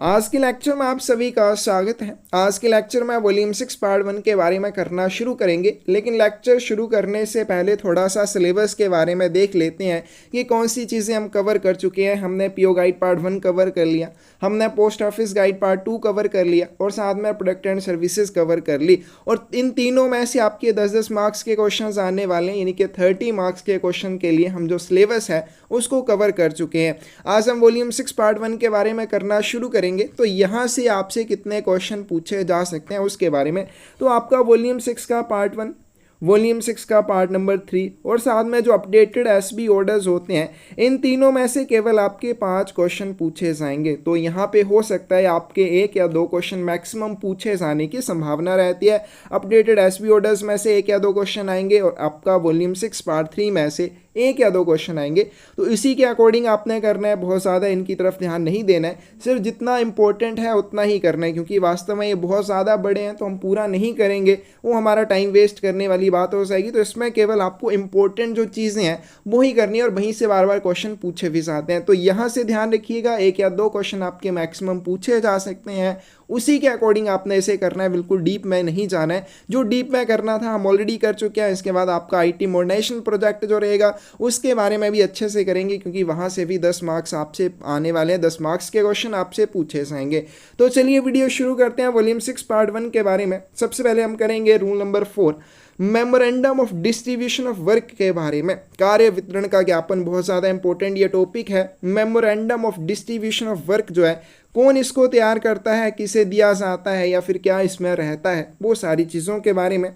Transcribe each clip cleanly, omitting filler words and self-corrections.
आज के लेक्चर में आप सभी का स्वागत है। आज के लेक्चर में वॉल्यूम 6 पार्ट 1 के बारे में करना शुरू करेंगे, लेकिन लेक्चर शुरू करने से पहले थोड़ा सा सिलेबस के बारे में देख लेते हैं कि कौन सी चीज़ें हम कवर कर चुके हैं। हमने पीओ गाइड पार्ट 1 कवर कर लिया, हमने post office guide part 2 cover कर लिया और साथ में प्रोडक्ट एंड सर्विसेज कवर कर ली। और इन तीनों में से आपके 10-10 मार्क्स के क्वेश्चन आने वाले हैं, यानी कि 30 मार्क्स के क्वेश्चन के लिए हम जो सिलेबस है उसको कवर कर चुके हैं। आज हम वॉल्यूम 6 पार्ट 1 के बारे में करना शुरू करेंगे। तो यहाँ से आपसे कितने क्वेश्चन पूछे जा सकते हैं उसके बारे में। तो आपका वॉल्यूम 6 का पार्ट 1, वॉल्यूम 6 का पार्ट नंबर 3 और साथ में जो अपडेटेड एसबी ऑर्डर्स होते हैं, इन तीनों में से केवल आपके 5 क्वेश्चन पूछे जाएंगे। तो यहाँ पे हो सकता है आपके 1 या 2 क्वेश्चन मैक्सिमम पूछे जाने की संभावना रहती है। अपडेटेड एसबी ऑर्डर्स में से 1 या 2 क्वेश्चन आएंगे और आपका वॉल्यूम 6 पार्ट 3 में से 1 या 2 क्वेश्चन आएंगे। तो इसी के अकॉर्डिंग आपने करना है, बहुत ज़्यादा इनकी तरफ ध्यान नहीं देना है, सिर्फ जितना इंपॉर्टेंट है उतना ही करना है, क्योंकि वास्तव में ये बहुत ज़्यादा बड़े हैं तो हम पूरा नहीं करेंगे, वो हमारा टाइम वेस्ट करने वाली बात हो जाएगी। तो इसमें केवल आपको इंपॉर्टेंट जो चीज़ें हैं वो ही करनी है और वहीं से बार बार क्वेश्चन पूछे भी जाते हैं। तो यहाँ से ध्यान रखिएगा, 1 या 2 क्वेश्चन आपके मैक्सिमम पूछे जा सकते हैं, उसी के अकॉर्डिंग आपने इसे करना है। बिल्कुल डीप में नहीं जाना है, जो डीप में करना था हम ऑलरेडी कर चुके हैं। इसके बाद आपका आईटी मॉडर्नाइजेशन प्रोजेक्ट जो रहेगा उसके बारे में भी अच्छे से करेंगे, क्योंकि वहाँ से भी 10 मार्क्स आपसे आने वाले हैं, 10 मार्क्स के क्वेश्चन आपसे पूछे जाएंगे। तो चलिए वीडियो शुरू करते हैं वॉल्यूम 6 पार्ट 1 के बारे में। सबसे पहले हम करेंगे rule number 4, memorandum of distribution of work के बारे में। कार्य वितरण का ज्ञापन, बहुत ज़्यादा इंपॉर्टेंट ये टॉपिक है। Memorandum of distribution of work जो है, कौन इसको तैयार करता है, किसे दिया जाता है या फिर क्या इसमें रहता है, वो सारी चीज़ों के बारे में।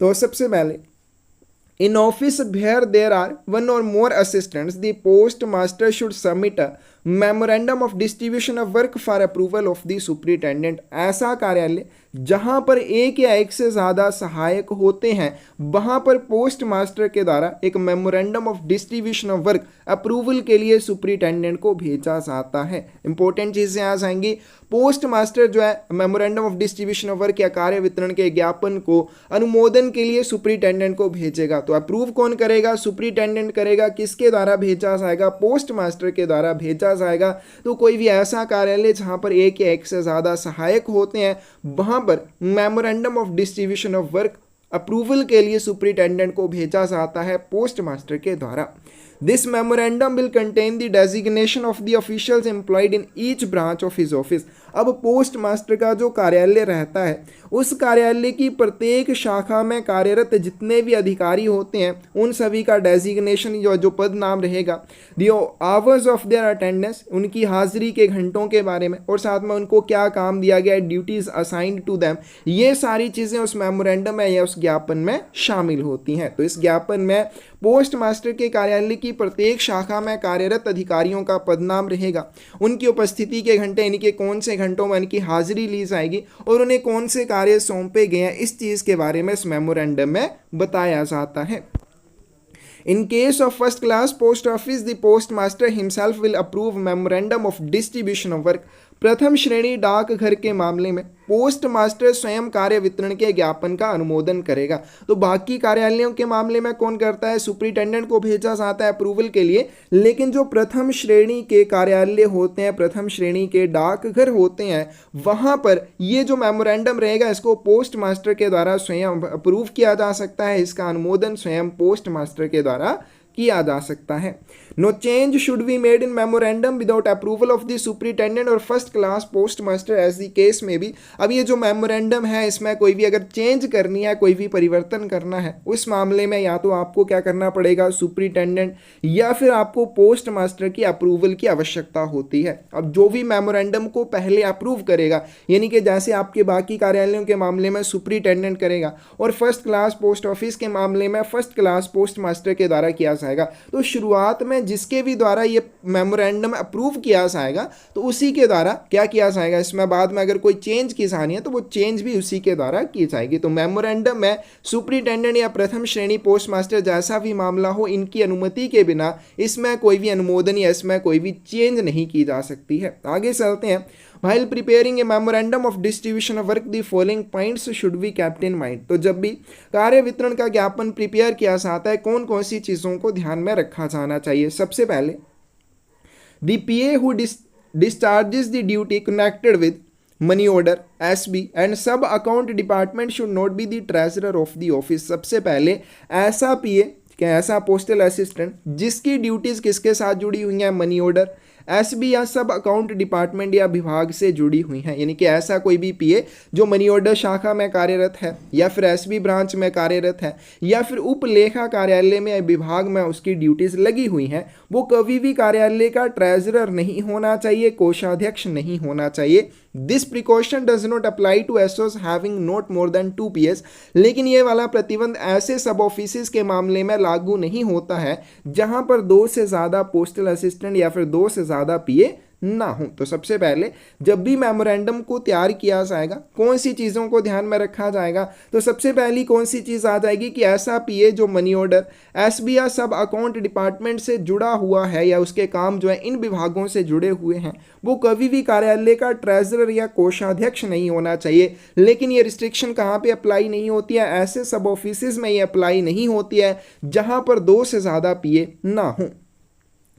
तो सबसे पहले, in office where there are 1 or more assistants, the postmaster should submit a memorandum of distribution of work for approval of the superintendent। ऐसा कार्यालय जहां पर 1 या 1 से ज़्यादा सहायक होते हैं, वहां पर पोस्ट मास्टर के द्वारा एक memorandum of distribution of work approval के लिए सुपरिटेंडेंट को भेजा जाता है। इंपॉर्टेंट चीज़ें आ जाएंगी। पोस्ट मास्टर जो है memorandum of distribution of work या कार्य वितरण के ज्ञापन को अनुमोदन के लिए सुपरिटेंडेंट को भेजेगा। तो अप्रूव कौन करेगा? सुपरिटेंडेंट करेगा। किसके द्वारा भेजा जाएगा? पोस्ट मास्टर के द्वारा भेजा जाएगा। तो कोई भी ऐसा कार्यालय जहां पर 1 या 1 से ज़्यादा सहायक होते हैं, वहां पर memorandum of distribution of work approval के लिए सुपरिटेंडेंट को भेजा जाता है पोस्ट मास्टर के द्वारा। This memorandum will contain the designation of the officials employed in each branch of his office. अब पोस्ट मास्टर का जो कार्यालय रहता है, उस कार्यालय की प्रत्येक शाखा में कार्यरत जितने भी अधिकारी होते हैं, उन सभी का डेजिग्नेशन, जो पद नाम रहेगा, the hours of their attendance, उनकी हाजिरी के घंटों के बारे में, और साथ में उनको क्या काम दिया गया है, ड्यूटीज असाइंड टू देम, ये सारी चीज़ें उस मेमोरेंडम में या उस ज्ञापन में शामिल होती हैं। तो इस ज्ञापन में पोस्ट मास्टर के कार्यालय की प्रत्येक शाखा में कार्यरत अधिकारियों का पदनाम रहेगा, उनकी उपस्थिति के घंटे, यानी कि कौन से घंटों में उनकी हाजिरी ली जाएगी और उन्हें कौन से कार्य सौंपे गए हैं, इस चीज़ के बारे में इस मेमोरेंडम में बताया जाता है। In case of first class post office, the postmaster himself will approve memorandum of distribution of work। प्रथम श्रेणी डाकघर के मामले में पोस्ट मास्टर स्वयं कार्य वितरण के ज्ञापन का अनुमोदन करेगा। तो बाकी कार्यालयों के मामले में कौन करता है? सुपरिटेंडेंट को भेजा जाता है अप्रूवल के लिए। लेकिन जो प्रथम श्रेणी के कार्यालय होते हैं, प्रथम श्रेणी के डाकघर होते हैं, वहां पर ये जो मेमोरेंडम रहेगा, इसको पोस्ट मास्टर के द्वारा स्वयं अप्रूव किया जा सकता है। इसका अनुमोदन स्वयं पोस्ट मास्टर के द्वारा किया जा सकता है। No change should be made in memorandum without approval of the superintendent और first class post master as the case में भी। अब ये जो मेमोरेंडम है, इसमें कोई भी अगर चेंज करनी है, कोई भी परिवर्तन करना है, उस मामले में या तो आपको क्या करना पड़ेगा? सुपरिटेंडेंट या फिर आपको पोस्ट मास्टर की अप्रूवल की आवश्यकता होती है। अब जो भी मेमोरेंडम को पहले अप्रूव करेगा, यानी कि जैसे आपके बाकी कार्यालयों के मामले में सुपरिटेंडेंट करेगा और फर्स्ट क्लास पोस्ट ऑफिस के मामले में फर्स्ट क्लास पोस्ट मास्टर के द्वारा किया जाएगा। तो शुरुआत में जिसके भी द्वारा ये मेमोरेंडम अप्रूव किया जाएगा, तो उसी के द्वारा क्या किया जाएगा, इसमें बाद में अगर कोई चेंज की जानी है तो वो चेंज भी उसी के द्वारा की जाएगी। तो मेमोरेंडम में सुपरिटेंडेंट या प्रथम श्रेणी पोस्ट मास्टर जैसा भी मामला हो, इनकी अनुमति के बिना इसमें कोई भी अनुमोदन या इसमें कोई भी चेंज नहीं की जा सकती है। आगे चलते हैं। While preparing a memorandum of distribution of work, the following points should be kept in mind। तो जब भी कार्य वितरण का ज्ञापन प्रिपेयर किया जाता है, कौन कौन सी चीज़ों को ध्यान में रखा जाना चाहिए? सबसे पहले, the PA who discharges the duty connected with money order SB and sub account department should not be the treasurer of the office. सबसे पहले ऐसा पीए क्या ऐसा पोस्टल असिस्टेंट जिसकी ड्यूटीज किसके साथ जुड़ी हुई हैं, मनी ऑर्डर एसबी या सब अकाउंट डिपार्टमेंट या विभाग से जुड़ी हुई हैं। यानी कि ऐसा कोई भी पीए जो मनी ऑर्डर शाखा में कार्यरत है या फिर एसबी ब्रांच में कार्यरत है या फिर उप लेखा कार्यालय में विभाग में उसकी ड्यूटीज लगी हुई हैं, वो कभी भी कार्यालय का ट्रेजरर नहीं होना चाहिए, कोषाध्यक्ष नहीं होना चाहिए। This precaution does not apply to SOs having not more than 2 PS. लेकिन ये वाला प्रतिबंध ऐसे सब ऑफिस के मामले में लागू नहीं होता है जहां पर 2 से ज़्यादा पोस्टल असिस्टेंट या फिर 2 से ज़्यादा पीए ना हो। तो सबसे पहले जब भी मेमोरेंडम को तैयार किया जाएगा कौन सी चीज़ों को ध्यान में रखा जाएगा, तो सबसे पहली कौन सी चीज़ आ जाएगी कि ऐसा पीए जो मनी ऑर्डर एसबी या सब अकाउंट डिपार्टमेंट से जुड़ा हुआ है या उसके काम जो है इन विभागों से जुड़े हुए हैं, वो कभी भी कार्यालय का ट्रेजरर या कोषाध्यक्ष नहीं होना चाहिए। लेकिन ये रिस्ट्रिक्शन कहाँ पे अप्लाई नहीं होती है, ऐसे सब ऑफिस में ये अप्लाई नहीं होती है जहाँ पर 2 से ज़्यादा पीए ना हो।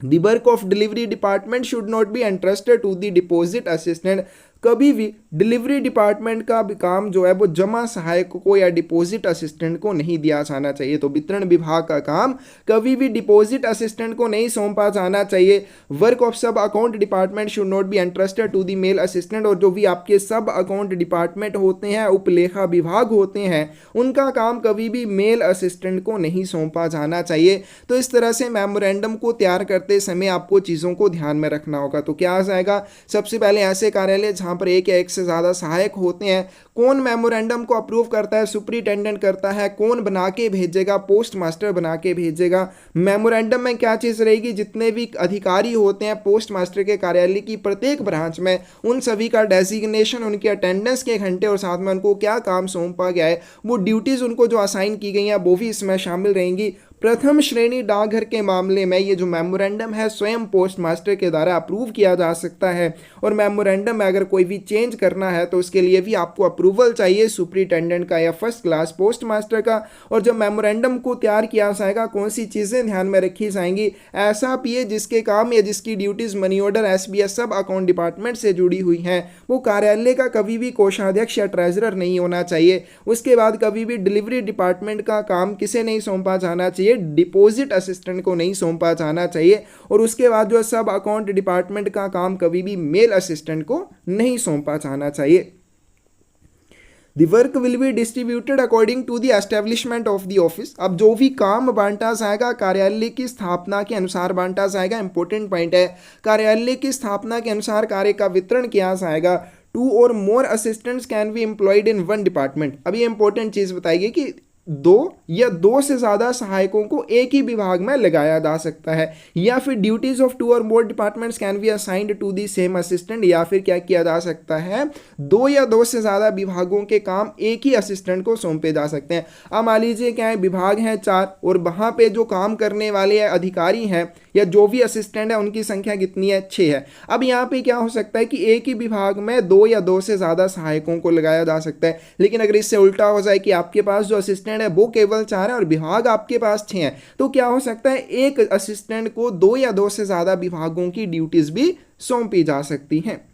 The work of delivery department should not be entrusted to the deposit assistant। कभी भी डिलीवरी डिपार्टमेंट का भी काम जो है वो जमा सहायक को या डिपॉजिट असिस्टेंट को नहीं दिया जाना चाहिए। तो वितरण विभाग का काम कभी भी डिपॉजिट असिस्टेंट को नहीं सौंपा जाना चाहिए। Work of sub account department should not be entrusted to the mail assistant. और जो भी आपके सब अकाउंट डिपार्टमेंट होते हैं, उपलेखा विभाग होते हैं, उनका काम कभी भी मेल असिस्टेंट को नहीं सौंपा जाना चाहिए। तो इस तरह से मेमोरेंडम को तैयार करते समय आपको चीज़ों को ध्यान में रखना होगा। तो क्या आ जाएगा, सबसे पहले ऐसे कार्यालय जहाँ पर एक या एक से ज़्यादा सहायक होते हैं, कौन मेमोरेंडम को अप्रूव करता है, सुपरिटेंडेंट करता है, कौन बना के भेजेगा, पोस्ट मास्टर बना के भेजेगा। मेमोरेंडम में क्या चीज़ रहेगी, जितने भी अधिकारी होते हैं पोस्ट मास्टर के कार्यालय की प्रत्येक ब्रांच में, उन सभी का डेजिग्नेशन, उनकी अटेंडेंस के घंटे और साथ में उनको क्या काम सौंपा गया है, वो ड्यूटीज़ उनको जो असाइन की गई हैं वो भी इसमें शामिल रहेंगी। प्रथम श्रेणी डाकघर के मामले में ये जो मेमोरेंडम है स्वयं पोस्ट मास्टर के द्वारा अप्रूव किया जा सकता है। और मेमोरेंडम में अगर कोई भी चेंज करना है तो उसके लिए भी आपको अप्रूवल चाहिए सुपरिटेंडेंट का या फर्स्ट क्लास पोस्ट मास्टर का। और जब मेमोरेंडम को तैयार किया जाएगा कौन सी चीज़ें ध्यान में रखी जाएंगी, ऐसा पीए जिसके काम या जिसकी ड्यूटीज़ मनी ऑर्डर एसबीएस सब अकाउंट डिपार्टमेंट से जुड़ी हुई हैं, वो कार्यालय का कभी भी कोषाध्यक्ष या ट्रेजरर नहीं होना चाहिए। उसके बाद कभी भी डिलीवरी डिपार्टमेंट का काम किसे नहीं सौंपा जाना चाहिए, डिपॉजिट असिस्टेंट को नहीं सौंपा जाना चाहिए। और उसके बाद जो सब अकाउंट डिपार्टमेंट का काम कभी भी मेल असिस्टेंट को नहीं सौंपा जाना चाहिए। The work will be distributed according to the establishment of the office। अब जो भी काम बांटा जाएगा कार्यालय की स्थापना के अनुसार बांटा जाएगा। इंपॉर्टेंट पॉइंट है, कार्यालय की स्थापना के अनुसार कार्य का वितरण किया जाएगा। 2 or more assistants can be employed in one department। अब ये इंपॉर्टेंट चीज़ बताइए कि 2 या 2 से ज़्यादा सहायकों को एक ही विभाग में लगाया जा सकता है, या फिर ड्यूटीज ऑफ 2 और more departments can be assigned to the same assistant. या फिर क्या किया जा सकता है, 2 या 2 से ज़्यादा विभागों के काम एक ही असिस्टेंट को सौंपे जा सकते हैं। अब मान लीजिए क्या है, विभाग हैं 4 और वहाँ पे जो काम करने वाले अधिकारी हैं या जो भी असिस्टेंट है उनकी संख्या कितनी है, 6 है। अब यहाँ पे क्या हो सकता है कि एक ही विभाग में 2 या 2 से ज़्यादा सहायकों को लगाया जा सकता है। लेकिन अगर इससे उल्टा हो जाए कि आपके पास जो असिस्टेंट है वो केवल 4 है और विभाग आपके पास 6 हैं, तो क्या हो सकता है एक असिस्टेंट को 2 या 2 से ज़्यादा विभागों की ड्यूटीज भी सौंपी जा सकती हैं।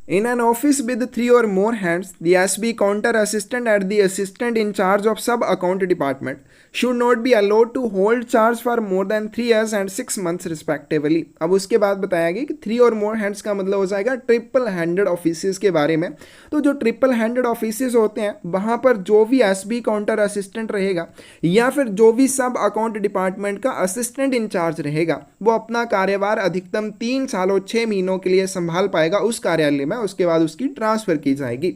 In an office with 3 or more hands, the SB counter assistant and the assistant in charge of sub account department should not be allowed to hold charge for more than 3 years and 6 months respectively। अब उसके बाद बताया गया कि 3 और more hands का मतलब हो जाएगा ट्रिपल हैंडेड ऑफिसेज के बारे में। तो जो ट्रिपल हैंडेड ऑफिसेज होते हैं वहाँ पर जो भी SB काउंटर असिस्टेंट रहेगा या फिर जो भी सब अकाउंट डिपार्टमेंट का असिस्टेंट इंचार्ज रहेगा, वो अपना कार्यभार अधिकतम 3 सालों 6 महीनों के लिए संभाल पाएगा उस कार्यालय में। उसके बाद उसकी ट्रांसफर की जाएगी।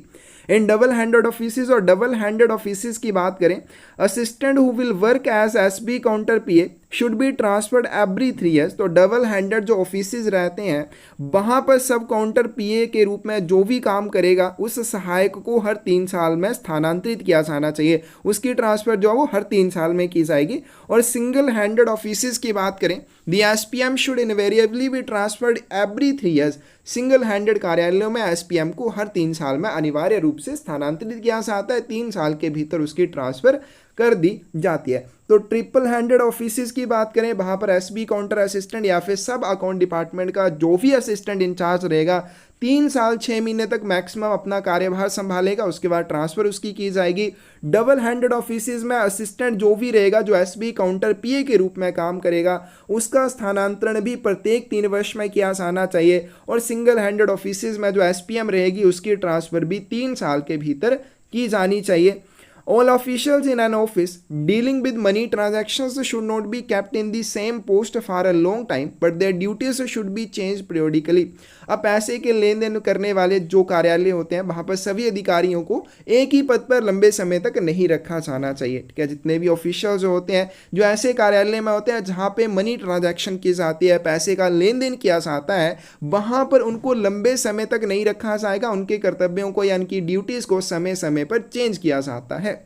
इन डबल हैंडेड ऑफिसेज और डबल हैंडेड ऑफिसेज की बात करें, assistant who will work as SB counter PA should be transferred every 3 years. तो डबल हैंडेड जो ऑफिसेज रहते हैं वहाँ पर सब काउंटर पीए के रूप में जो भी काम करेगा उस सहायक को हर 3 साल में स्थानांतरित किया जाना चाहिए। उसकी ट्रांसफर जो है वो हर 3 साल में की जाएगी। और सिंगल हैंडेड ऑफिसेज की बात करें, the SPM should invariably B transferred every 3 years. Single handed कार्यालयों में एसपीएम को हर 3 साल में अनिवार्य रूप से स्थानांतरित किया जाता है। 3 साल के भीतर उसकी ट्रांसफर कर दी जाती है। तो ट्रिपल हैंडेड ऑफिसेज की बात करें, वहाँ पर एसबी काउंटर असिस्टेंट या फिर सब अकाउंट डिपार्टमेंट का जो भी असिस्टेंट इंचार्ज रहेगा 3 साल 6 महीने तक मैक्सिमम अपना कार्यभार संभालेगा, उसके बाद ट्रांसफर उसकी की जाएगी। डबल हैंडेड ऑफिसेज में असिस्टेंट जो भी रहेगा, जो एसबी काउंटर पीए के रूप में काम करेगा, उसका स्थानांतरण भी प्रत्येक 3 वर्ष में किया जाना चाहिए। और सिंगल हैंडेड ऑफिसेज में जो एसपीएम रहेगी उसकी ट्रांसफर भी 3 साल के भीतर की जानी चाहिए। All officials in an office dealing with money transactions should not be kept in the same post for a long time, but their duties should be changed periodically. अब पैसे के लेन देन करने वाले जो कार्यालय होते हैं वहाँ पर सभी अधिकारियों को एक ही पद पर लंबे समय तक नहीं रखा जाना चाहिए। ठीक है, जितने भी ऑफिशियल जो होते हैं, जो ऐसे कार्यालय में होते हैं जहाँ पे मनी ट्रांजैक्शन की जाती है, पैसे का लेन देन किया जाता है, वहाँ पर उनको लंबे समय तक नहीं रखा जाएगा। उनके कर्तव्यों को यानी कि ड्यूटीज़ को समय समय पर चेंज किया जाता है।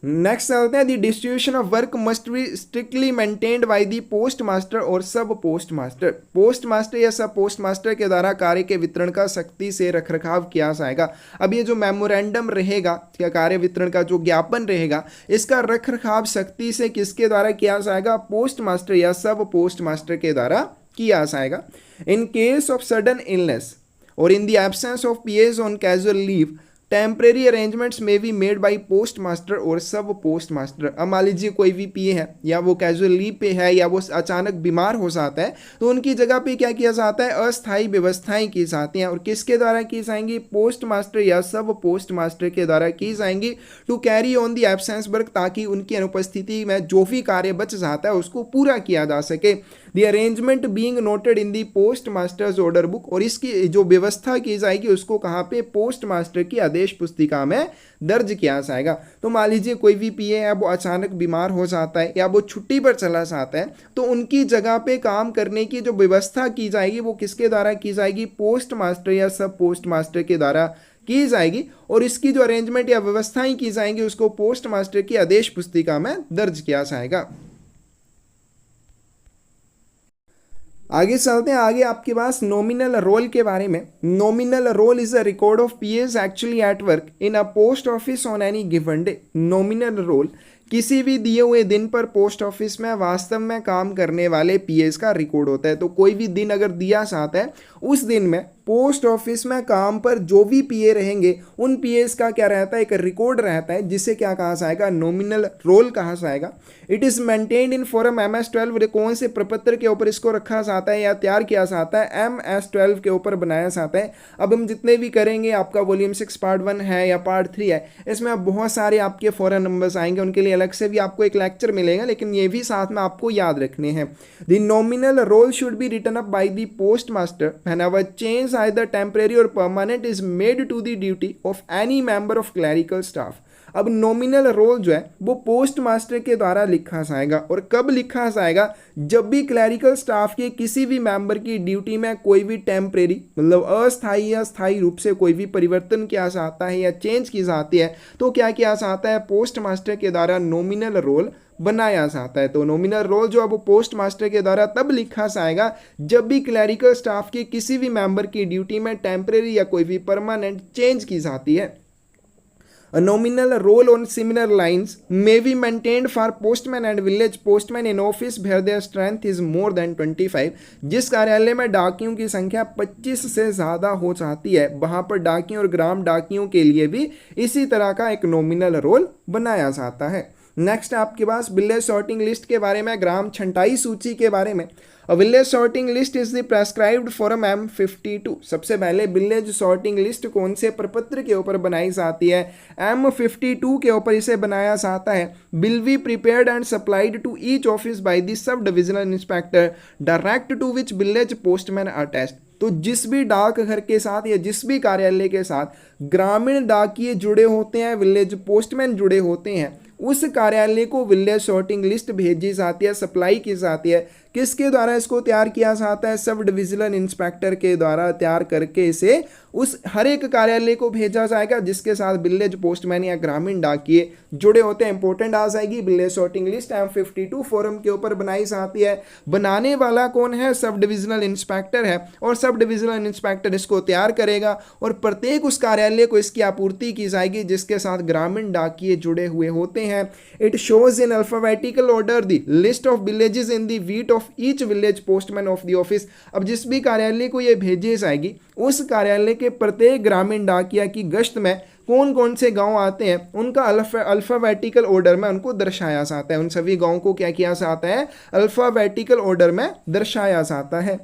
नेक्स्ट चलते हैं, the distribution of work must be strictly maintained by the post master और sub post master. Post master या सब पोस्ट मास्टर के द्वारा कार्य के वितरण का सख्ती से रखरखाव किया जाएगा। अब ये जो मेमोरेंडम रहेगा या कार्य वितरण का जो ज्ञापन रहेगा, इसका रखरखाव सख्ती से किसके द्वारा किया जाएगा? पोस्ट मास्टर या सब पोस्ट मास्टर के द्वारा किया जाएगा। In case of sudden illness or in the absence of PS on casual leave, temporary arrangements may be made by post master और सब पोस्ट मास्टर। अब मान लीजिए कोई भी पीए है या वो कैजुअल लीव पे है या वो अचानक बीमार हो जाता है, तो उनकी जगह पे क्या किया जाता है? अस्थायी व्यवस्थाएं की जाती हैं। और किसके द्वारा की जाएंगी? पोस्ट मास्टर या सब पोस्ट मास्टर के द्वारा की जाएंगी, to carry on the absence work, ताकि उनकी अनुपस्थिति में जो भी कार्य बच जाता है उसको पूरा किया जा सके। दी अरेंजमेंट बीइंग नोटेड इन दी पोस्ट मास्टर्स ऑर्डर बुक, और इसकी जो व्यवस्था की जाएगी उसको कहाँ पे? पोस्ट मास्टर की आदेश पुस्तिका में दर्ज किया जाएगा। तो मान लीजिए कोई भी पीए है, वो अचानक बीमार हो जाता है या वो छुट्टी पर चला जाता है, तो उनकी जगह पे काम करने की जो व्यवस्था की जाएगी वो किसके द्वारा की जाएगी? पोस्ट मास्टर या सब पोस्ट मास्टर के द्वारा की जाएगी। और इसकी जो अरेंजमेंट या व्यवस्थाएं की जाएंगी उसको पोस्ट मास्टर की आदेश पुस्तिका में दर्ज किया जाएगा। आगे चलते हैं, आगे आपके पास नॉमिनल रोल के बारे में। Nominal roll is a record of PS actually at work in a post office on any given day. Nominal roll किसी भी दिए हुए दिन पर पोस्ट ऑफिस में वास्तव में काम करने वाले पीएस का रिकॉर्ड होता है। तो कोई भी दिन अगर दिया जाता है, उस दिन में पोस्ट ऑफिस में काम पर जो भी पीए रहेंगे उन पीएस का क्या रहता है? एक रिकॉर्ड रहता है, जिसे क्या कहा जाएगा? नॉमिनल रोल कहा जाएगा। It is maintained in form MS-12। कौन से प्रपत्र के ऊपर इसको रखा जाता है या तैयार किया जाता है? MS-12 के ऊपर बनाया जाता है। अब हम जितने भी करेंगे, आपका वॉल्यूम 6 पार्ट 1 है या पार्ट 3 है, इसमें अब बहुत सारे आपके फॉरन नंबर्स आएंगे, उनके लिए अलग से भी आपको एक लेक्चर मिलेगा, लेकिन ये भी साथ में आपको याद रखने हैं। The nominal roll should be written up by the post master whenever change either temporary or permanent is made to the duty of any member of clerical staff। अब नॉमिनल रोल जो है वो पोस्ट मास्टर के द्वारा लिखा जाएगा। और कब लिखा जाएगा? जब भी क्लैरिकल स्टाफ के किसी भी मेंबर की ड्यूटी में कोई भी टेम्परेरी मतलब अस्थायी या स्थायी रूप से कोई भी परिवर्तन किया जाता है या चेंज की जाती है, तो क्या किया जाता है? पोस्ट मास्टर के द्वारा नॉमिनल रोल बनाया जाता है। तो नॉमिनल रोल जो है वो पोस्ट मास्टर के द्वारा तब लिखा जाएगा जब भी क्लैरिकल स्टाफ के किसी भी मेंबर की ड्यूटी में टेम्परेरी या कोई भी परमानेंट चेंज की जाती है। A nominal role on similar lines may be maintained for postmen and village postmen in office where their strength is more than 25। जिस कार्यालय में डाकियों की संख्या 25 से ज़्यादा हो जाती है, वहाँ पर डाकियों और ग्राम डाकियों के लिए भी इसी तरह का एक नॉमिनल रोल बनाया जाता है। नेक्स्ट आपके पास विलेज सॉर्टिंग लिस्ट के बारे में, ग्राम छंटाई सूची के बारे में। Village sorting list is the prescribed form M52। सबसे पहले विलेज सॉर्टिंग लिस्ट कौन से प्रपत्र के ऊपर बनाई जाती है? M52 के ऊपर इसे बनाया जाता है। Will be prepared and supplied to each office by the sub divisional inspector direct to which village postman attached. तो जिस भी डाक घर के साथ या जिस भी कार्यालय के साथ ग्रामीण डाकिये जुड़े होते हैं, विलेज पोस्टमैन जुड़े होते हैं, उस कार्यालय को विलेज सॉर्टिंग लिस्ट भेजी जाती है, सप्लाई की जाती है। किसके द्वारा इसको तैयार किया जाता है? सब डिविजनल इंस्पेक्टर के द्वारा तैयार करके इसे उस हर एक कार्यालय को भेजा जाएगा जिसके साथ विलेज पोस्टमैन या ग्रामीण डाकिये जुड़े होते हैं। इंपॉर्टेंट आ जाएगी village sorting list M52 forum के ऊपर बनाई जाती है। बनाने वाला कौन है? सब डिविजनल इंस्पेक्टर है और सब डिविजनल इंस्पेक्टर इसको तैयार करेगा और प्रत्येक उस कार्यालय को इसकी आपूर्ति की जाएगी जिसके साथ ग्रामीण डाकिये जुड़े हुए होते हैं। It shows in alphabetical order the list of villages in the wheat of each village postman of the office. अब जिस भी कार्यालय को ये भेजी जाएगी उस कार्यालय के प्रत्येक ग्रामीण डाकिया की गश्त में कौन कौन से गांव आते हैं उनका अल्फाबेटिकल ऑर्डर में उनको दर्शाया जाता है। उन सभी गांवों को क्या किया जाता है? अल्फाबेटिकल ऑर्डर में दर्शाया जाता है।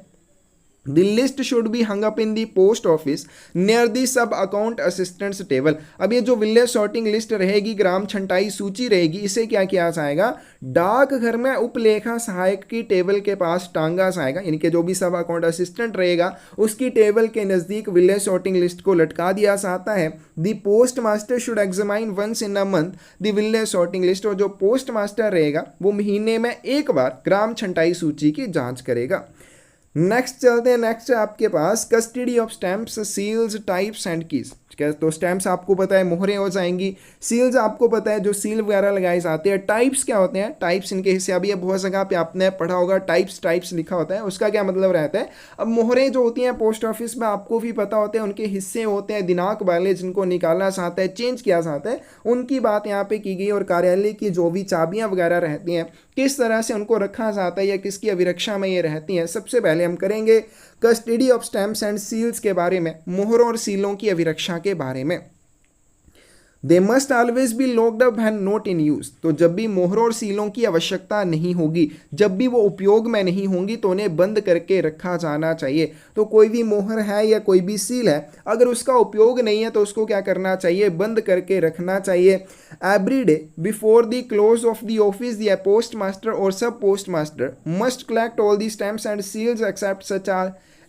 The list should be hung up in the post office near the sub account assistants table। अब ये जो विलेज सॉर्टिंग लिस्ट रहेगी, ग्राम छंटाई सूची रहेगी, इसे क्या किया जाएगा? डाकघर में उपलेखा सहायक की टेबल के पास टांगा जाएगा। इनके जो भी सब अकाउंट असिस्टेंट रहेगा उसकी टेबल के नज़दीक विलेज सॉर्टिंग लिस्ट को लटका दिया जाता है। The post master should examine once in a month the village sorting list. और जो पोस्ट मास्टर रहेगा वो महीने में एक बार ग्राम छंटाई सूची की जाँच करेगा। नेक्स्ट चलते हैं। नेक्स्ट है आपके पास custody of stamps, seals, types and keys. तो स्टैंप्स आपको पता है मोहरें हो जाएंगी। सील्स आपको पता है जो सील वगैरह लगाए जाते हैं। टाइप्स क्या होते हैं? टाइप्स इनके हिस्से अभी ये बहुत जगह पे आपने पढ़ा होगा, टाइप्स लिखा होता है, उसका क्या मतलब रहता है? अब मोहरें जो होती हैं पोस्ट ऑफिस में आपको भी पता होते हैं, उनके हिस्से होते हैं दिनांक वाले जिनको निकालना चाहता है, चेंज किया जाता है, उनकी बात यहाँ पे की गई। और कार्यालय की जो भी चाबियाँ वगैरह रहती हैं किस तरह से उनको रखा जाता है या किसकी अभिरक्षा में ये रहती हैं, सबसे पहले हम करेंगे custody of stamps and seals के बारे में, मोहरों और सीलों की अभिरक्षा के बारे में। They must always be locked up and not in use. तो जब भी मोहरों और सीलों की आवश्यकता नहीं होगी, जब भी वो उपयोग में नहीं होंगी तो उन्हें बंद करके रखा जाना चाहिए। तो कोई भी मोहर है या कोई भी सील है, अगर उसका उपयोग नहीं है तो उसको क्या करना चाहिए? बंद करके रखना चाहिए। Every day before the close of the office the post master और sub postmaster must collect all the stamps and seals except such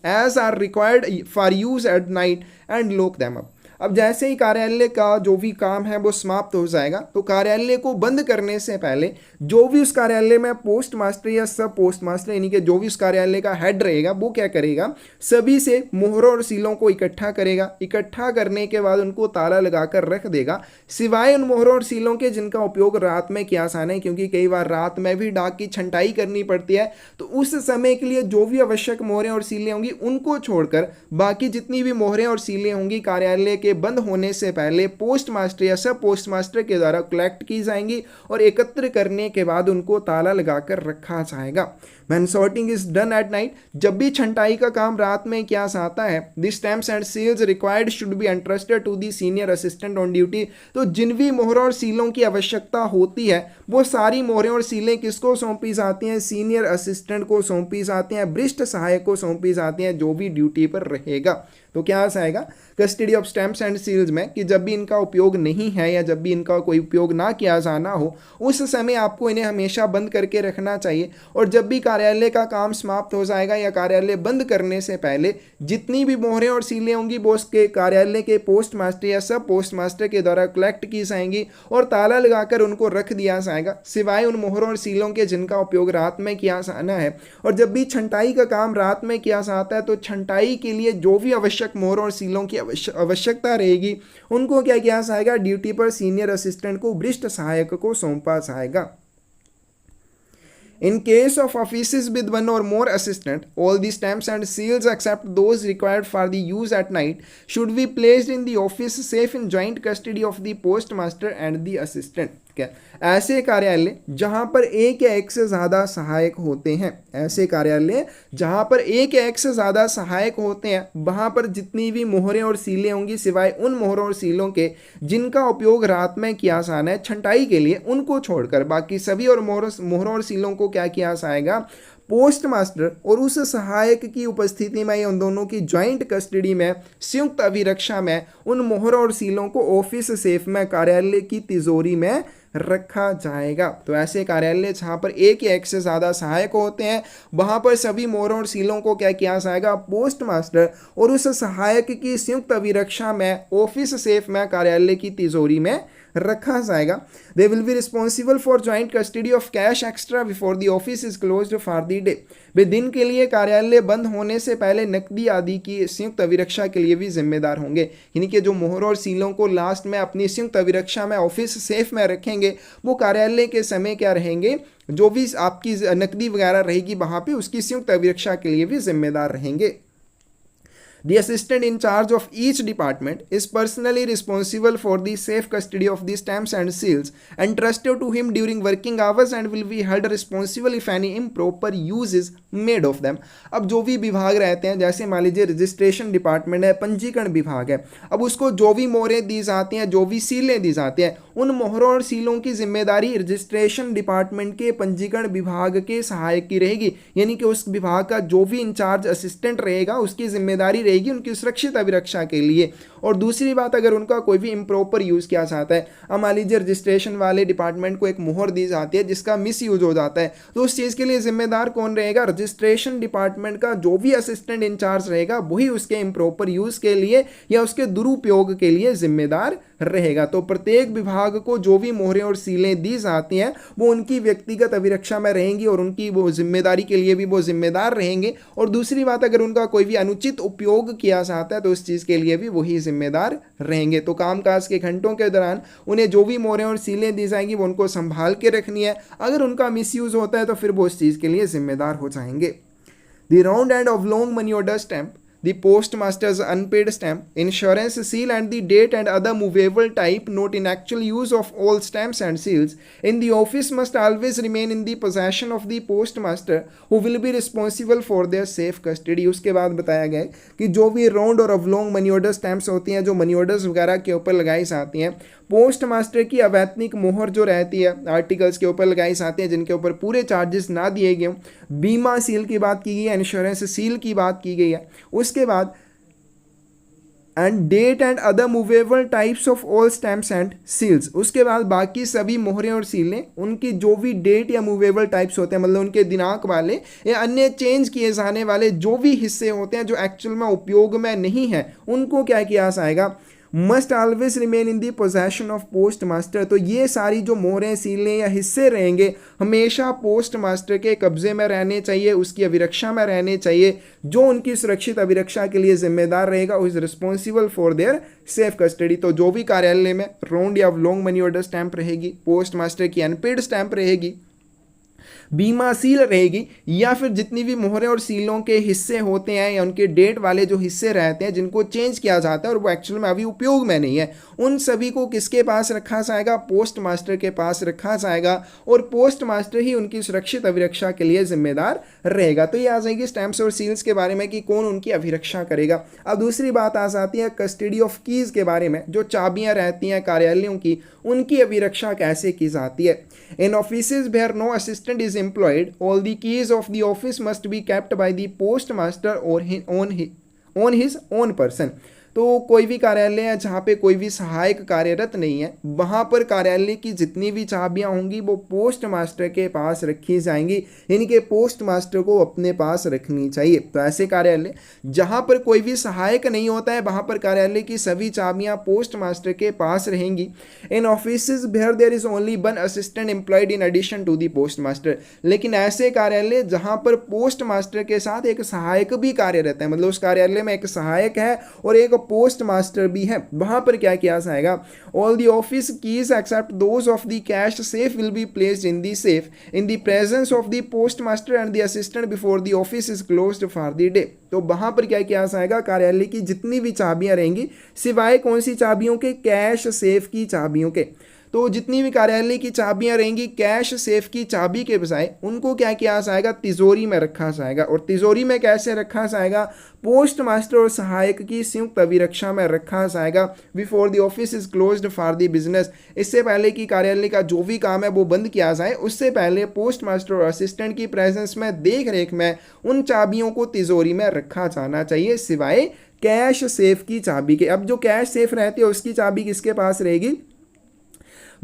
as are required for use at night and lock them up। अब जैसे ही कार्यालय का जो भी काम है वो समाप्त हो जाएगा तो कार्यालय को बंद करने से पहले जो भी उस कार्यालय में पोस्ट मास्टर या सब पोस्ट मास्टर यानी कि जो भी उस कार्यालय का हेड रहेगा वो क्या करेगा? सभी से मोहरों और सीलों को इकट्ठा करेगा। इकट्ठा करने के बाद उनको ताला लगाकर रख देगा, सिवाय उन मोहरों और सीलों के जिनका उपयोग रात में किया जाना है, क्योंकि कई बार रात में भी डाक की छंटाई करनी पड़ती है। तो उस समय के लिए जो भी आवश्यक मोहरें और सीलें होंगी उनको छोड़कर बाकी जितनी भी मोहरें और सीलें होंगी कार्यालय के बंद होने से पहले पोस्ट मास्टर या सब पोस्ट मास्टर के द्वारा कलेक्ट की जाएंगी और एकत्र करने के बाद उनको ताला लगाकर रखा जाएगा। When sorting is done at night, जब भी छंटाई का काम रात में किया जाता है, the stamps and seals required should be entrusted to the senior assistant on duty। तो जिन भी मोहरों और सीलों की आवश्यकता होती है वो सारी मोहरें और सीलें किसको सौंपी जाती हैं? सीनियर असिस्टेंट को सौंपी जाती हैं, वरिष्ठ सहायक को सौंपी जाती हैं जो भी ड्यूटी पर रहेगा। तो क्या आएगा custody of stamps and seals में कि जब भी इनका उपयोग नहीं है या जब भी इनका कोई उपयोग ना किया जाना हो उस समय आपको इन्हें हमेशा बंद करके रखना चाहिए। और जब भी कार्यालय का काम समाप्त हो जाएगा या कार्यालय बंद करने से पहले जितनी भी मोहरें और सीलें होंगी वो उसके कार्यालय के पोस्ट मास्टर या सब पोस्ट मास्टर के द्वारा कलेक्ट की जाएंगी और ताला लगाकर उनको रख दिया जाएगा, सिवाय उन मोहरों और सीलों के जिनका उपयोग रात में किया जाना है। और जब भी छंटाई का काम रात में किया जाता है तो छंटाई के लिए जो भी आवश्यक मोहरों और सीलों की आवश्यकता रहेगी उनको क्या किया जाएगा? ड्यूटी पर सीनियर असिस्टेंट को, वरिष्ठ सहायक को सौंपा जाएगा। In case of offices with one or more assistant, all the stamps and seals except those required for the use at night should be placed in the office safe in joint custody of the postmaster and the assistant। क्या ऐसे कार्यालय जहां पर एक या एक से ज़्यादा सहायक होते हैं, ऐसे कार्यालय जहां पर एक या एक से ज़्यादा सहायक होते हैं वहां पर जितनी भी मोहरें और सीलें होंगी सिवाय उन मोहरों और सीलों के जिनका उपयोग रात में किया जाना है छंटाई के लिए, उनको छोड़कर बाकी सभी और मोहरों और सीलों को क्या किया जाएगा? पोस्ट मास्टर और उस सहायक की उपस्थिति में या उन दोनों की ज्वाइंट कस्टडी में, संयुक्त अभिरक्षा में उन मोहरों और सीलों को ऑफिस सेफ में, कार्यालय की तिजोरी में रखा जाएगा। तो ऐसे कार्यालय जहाँ पर एक या एक से ज़्यादा सहायक होते हैं वहाँ पर सभी मोहरों और सीलों को क्या किया जाएगा? पोस्ट मास्टर और उस सहायक की संयुक्त अभिरक्षा में ऑफिस सेफ में कार्यालय की तिजोरी में रखा जाएगा। They will be responsible for joint custody of cash extra before the office is closed for the day. वे दिन के लिए कार्यालय बंद होने से पहले नकदी आदि की संयुक्त अभिरक्षा के लिए भी जिम्मेदार होंगे। यानी कि जो मोहरों और सीलों को लास्ट में अपनी संयुक्त अभिरक्षा में ऑफिस सेफ में रखेंगे, वो कार्यालय के समय क्या रहेंगे, जो भी आपकी नकदी वगैरह रहेगी वहां पे उसकी संयुक्त अभिरक्षा के लिए भी जिम्मेदार रहेंगे। The assistant in charge of each department is personally responsible for the safe custody of the stamps and seals entrusted to him during working hours and will be held responsible if any improper use is made of them। अब जो भी विभाग रहते हैं, जैसे मान लीजिए registration department है, पंजीकरण विभाग है, अब उसको जो भी मोहरें दी जाती हैं, जो भी सीलें दी जाती हैं, उन मोहरों और सीलों की जिम्मेदारी रजिस्ट्रेशन डिपार्टमेंट के पंजीकरण विभाग के सहायक की रहेगी। यानी कि उस विभाग का जो भी इंचार्ज असिस्टेंट रहेगा उसकी जिम्मेदारी रहेगी उनकी सुरक्षित अभिरक्षा के लिए। और दूसरी बात, अगर उनका कोई भी इम्प्रॉपर यूज किया जाता है, अब मान लीजिए रजिस्ट्रेशन वाले डिपार्टमेंट को एक मोहर दी जाती है जिसका मिस यूज हो जाता है, तो उस चीज के लिए जिम्मेदार कौन रहेगा, रजिस्ट्रेशन डिपार्टमेंट का जो भी असिस्टेंट इंचार्ज रहेगा वही उसके इम्प्रॉपर यूज के लिए या उसके दुरुपयोग के लिए जिम्मेदार रहेगा। तो प्रत्येक विभाग को जो भी मोहरें और सीलें दी जाती हैं वो उनकी व्यक्तिगत अभिरक्षा में रहेंगी और उनकी वो जिम्मेदारी के लिए भी वो जिम्मेदार रहेंगे। और दूसरी बात, अगर उनका कोई भी अनुचित उपयोग किया जाता है तो उस चीज़ के लिए भी वही जिम्मेदार रहेंगे। तो कामकाज के घंटों के दौरान उन्हें जो भी मोहरें और सीलें दी जाएंगी वो उनको संभाल के रखनी है। अगर उनका मिसयूज होता है तो फिर वो उस चीज़ के लिए जिम्मेदार हो जाएंगे। The round and oblong money order stamp, the postmaster's unpaid stamp, insurance seal and the date and other movable type note in actual use of all stamps and seals in the office must always remain in the possession of the postmaster who will be responsible for their safe custody। उसके बाद बताया गया कि जो भी round और अवलोंग money order stamps होती हैं, जो मनी ऑर्डर्स वगैरह के ऊपर लगाई जाती हैं, पोस्ट मास्टर की अवैतनिक मोहर जो रहती है आर्टिकल्स के ऊपर लगाई जाती हैं जिनके ऊपर पूरे चार्जेस ना दिए गए, बीमा सील की बात की गई है, इंश्योरेंस सील की बात की गई है। उसके बाद and date and other movable types of all stamps and seals, उसके बाद बाकी सभी मोहरें और सीलें उनकी जो भी डेट या मूवेबल टाइप्स होते हैं, मतलब उनके दिनांक वाले या अन्य चेंज किए जाने वाले जो भी हिस्से होते हैं जो एक्चुअल में उपयोग में नहीं है, उनको क्या किया जाएगा, must always remain in the possession of post master. तो ये सारी जो मोहरें सीलें या हिस्से रहेंगे हमेशा पोस्ट मास्टर के कब्जे में रहने चाहिए, उसकी अभिरक्षा में रहने चाहिए। जो उनकी सुरक्षित अभिरक्षा के लिए जिम्मेदार रहेगा is responsible for their safe custody. तो जो भी कार्यालय में राउंड या लॉन्ग मनी ऑर्डर स्टैंप रहेगी, पोस्ट मास्टर की अनपेड स्टैंप रहेगी, बीमा सील रहेगी, या फिर जितनी भी मोहरें और सीलों के हिस्से होते हैं या उनके डेट वाले जो हिस्से रहते हैं जिनको चेंज किया जाता है और वो एक्चुअल में अभी उपयोग में नहीं है, उन सभी को किसके पास रखा जाएगा, पोस्ट मास्टर के पास रखा जाएगा और पोस्ट मास्टर ही उनकी सुरक्षित अभिरक्षा के लिए जिम्मेदार रहेगा। तो ये आ जाएगी स्टैंप्स और सील्स के बारे में कि कौन उनकी अभिरक्षा करेगा। अब दूसरी बात आ जाती है कस्टडी ऑफ कीज के बारे में, जो चाबियां रहती हैं कार्यालयों की उनकी अभिरक्षा कैसे की जाती है। In offices where no assistant is employed, all the keys of the office must be kept by the postmaster or on his own person। तो कोई भी कार्यालय है जहाँ पे कोई भी सहायक कार्यरत नहीं है, वहाँ पर कार्यालय की जितनी भी चाबियाँ होंगी वो पोस्ट मास्टर के पास रखी जाएंगी, यानी कि पोस्ट मास्टर को अपने पास रखनी चाहिए। तो ऐसे कार्यालय जहाँ पर कोई भी सहायक नहीं होता है वहाँ पर कार्यालय की सभी चाबियाँ पोस्ट मास्टर के पास रहेंगी। In offices where there is only one assistant employed in addition to the post master. लेकिन ऐसे कार्यालय जहाँ पर पोस्ट मास्टर के साथ एक सहायक भी कार्यरत है, मतलब उस कार्यालय में एक सहायक है और एक पोस्ट मास्टर भी है, वहां पर क्या किया जाएगा, all the office keys except those of the cash safe will be placed in the safe in the presence of the post master and the assistant before the office is closed for the day. तो वहां पर क्या किया जाएगा, कार्यालय की जितनी भी चाबियां रहेंगी सिवाय कौन सी चाबियों के, कैश सेफ की चाबियों के। तो जितनी भी कार्यालय की चाबियां रहेंगी कैश सेफ की चाबी के बजाय उनको क्या किया जाएगा, तिजोरी में रखा जाएगा। और तिजोरी में कैसे रखा जाएगा, पोस्ट मास्टर और सहायक की संयुक्त अभिरक्षा में रखा जाएगा before the office is closed for the business. इससे पहले कि कार्यालय का जो भी काम है वो बंद किया जाए उससे पहले पोस्ट मास्टर और असिस्टेंट की प्रेजेंस में, देख रेख में उन चाबियों को तिजोरी में रखा जाना चाहिए सिवाय कैश सेफ की चाबी के। अब जो कैश सेफ रहती है उसकी चाबी किसके पास रहेगी,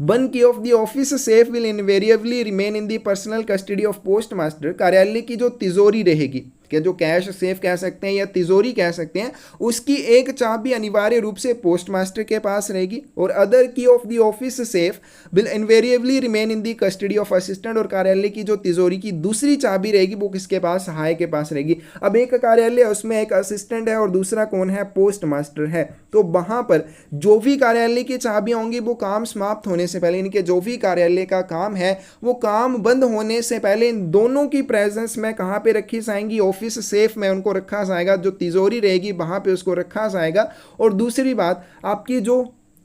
वन की of the office safe will invariably remain in the personal custody of post master. कार्यालय की जो तिजोरी रहेगी, के जो कैश सेफ कह सकते हैं या तिजोरी कह सकते हैं, उसकी एक चाबी अनिवार्य रूप से पोस्ट मास्टर के पास रहेगी और अदर की of the office safe will invariably remain in the custody of assistant. और कार्यालय की जो तिजोरी की दूसरी चाबी रहेगी वो किसके पास, सहायक के पास रहेगी। अब एक कार्यालय उसमें एक असिस्टेंट है और दूसरा कौन है, पोस्ट मास्टर है। तो वहां पर जो भी कार्यालय की चाबियां होंगी वो काम समाप्त होने से पहले, इनके जो भी कार्यालय का काम है वो काम बंद होने से पहले इन दोनों की प्रेजेंस में कहां पे रखी जाएंगी, ऑफिस सेफ में उनको रखा जाएगा। जो तिजोरी रहेगी वहां पे उसको रखा जाएगा। और दूसरी बात, आपकी जो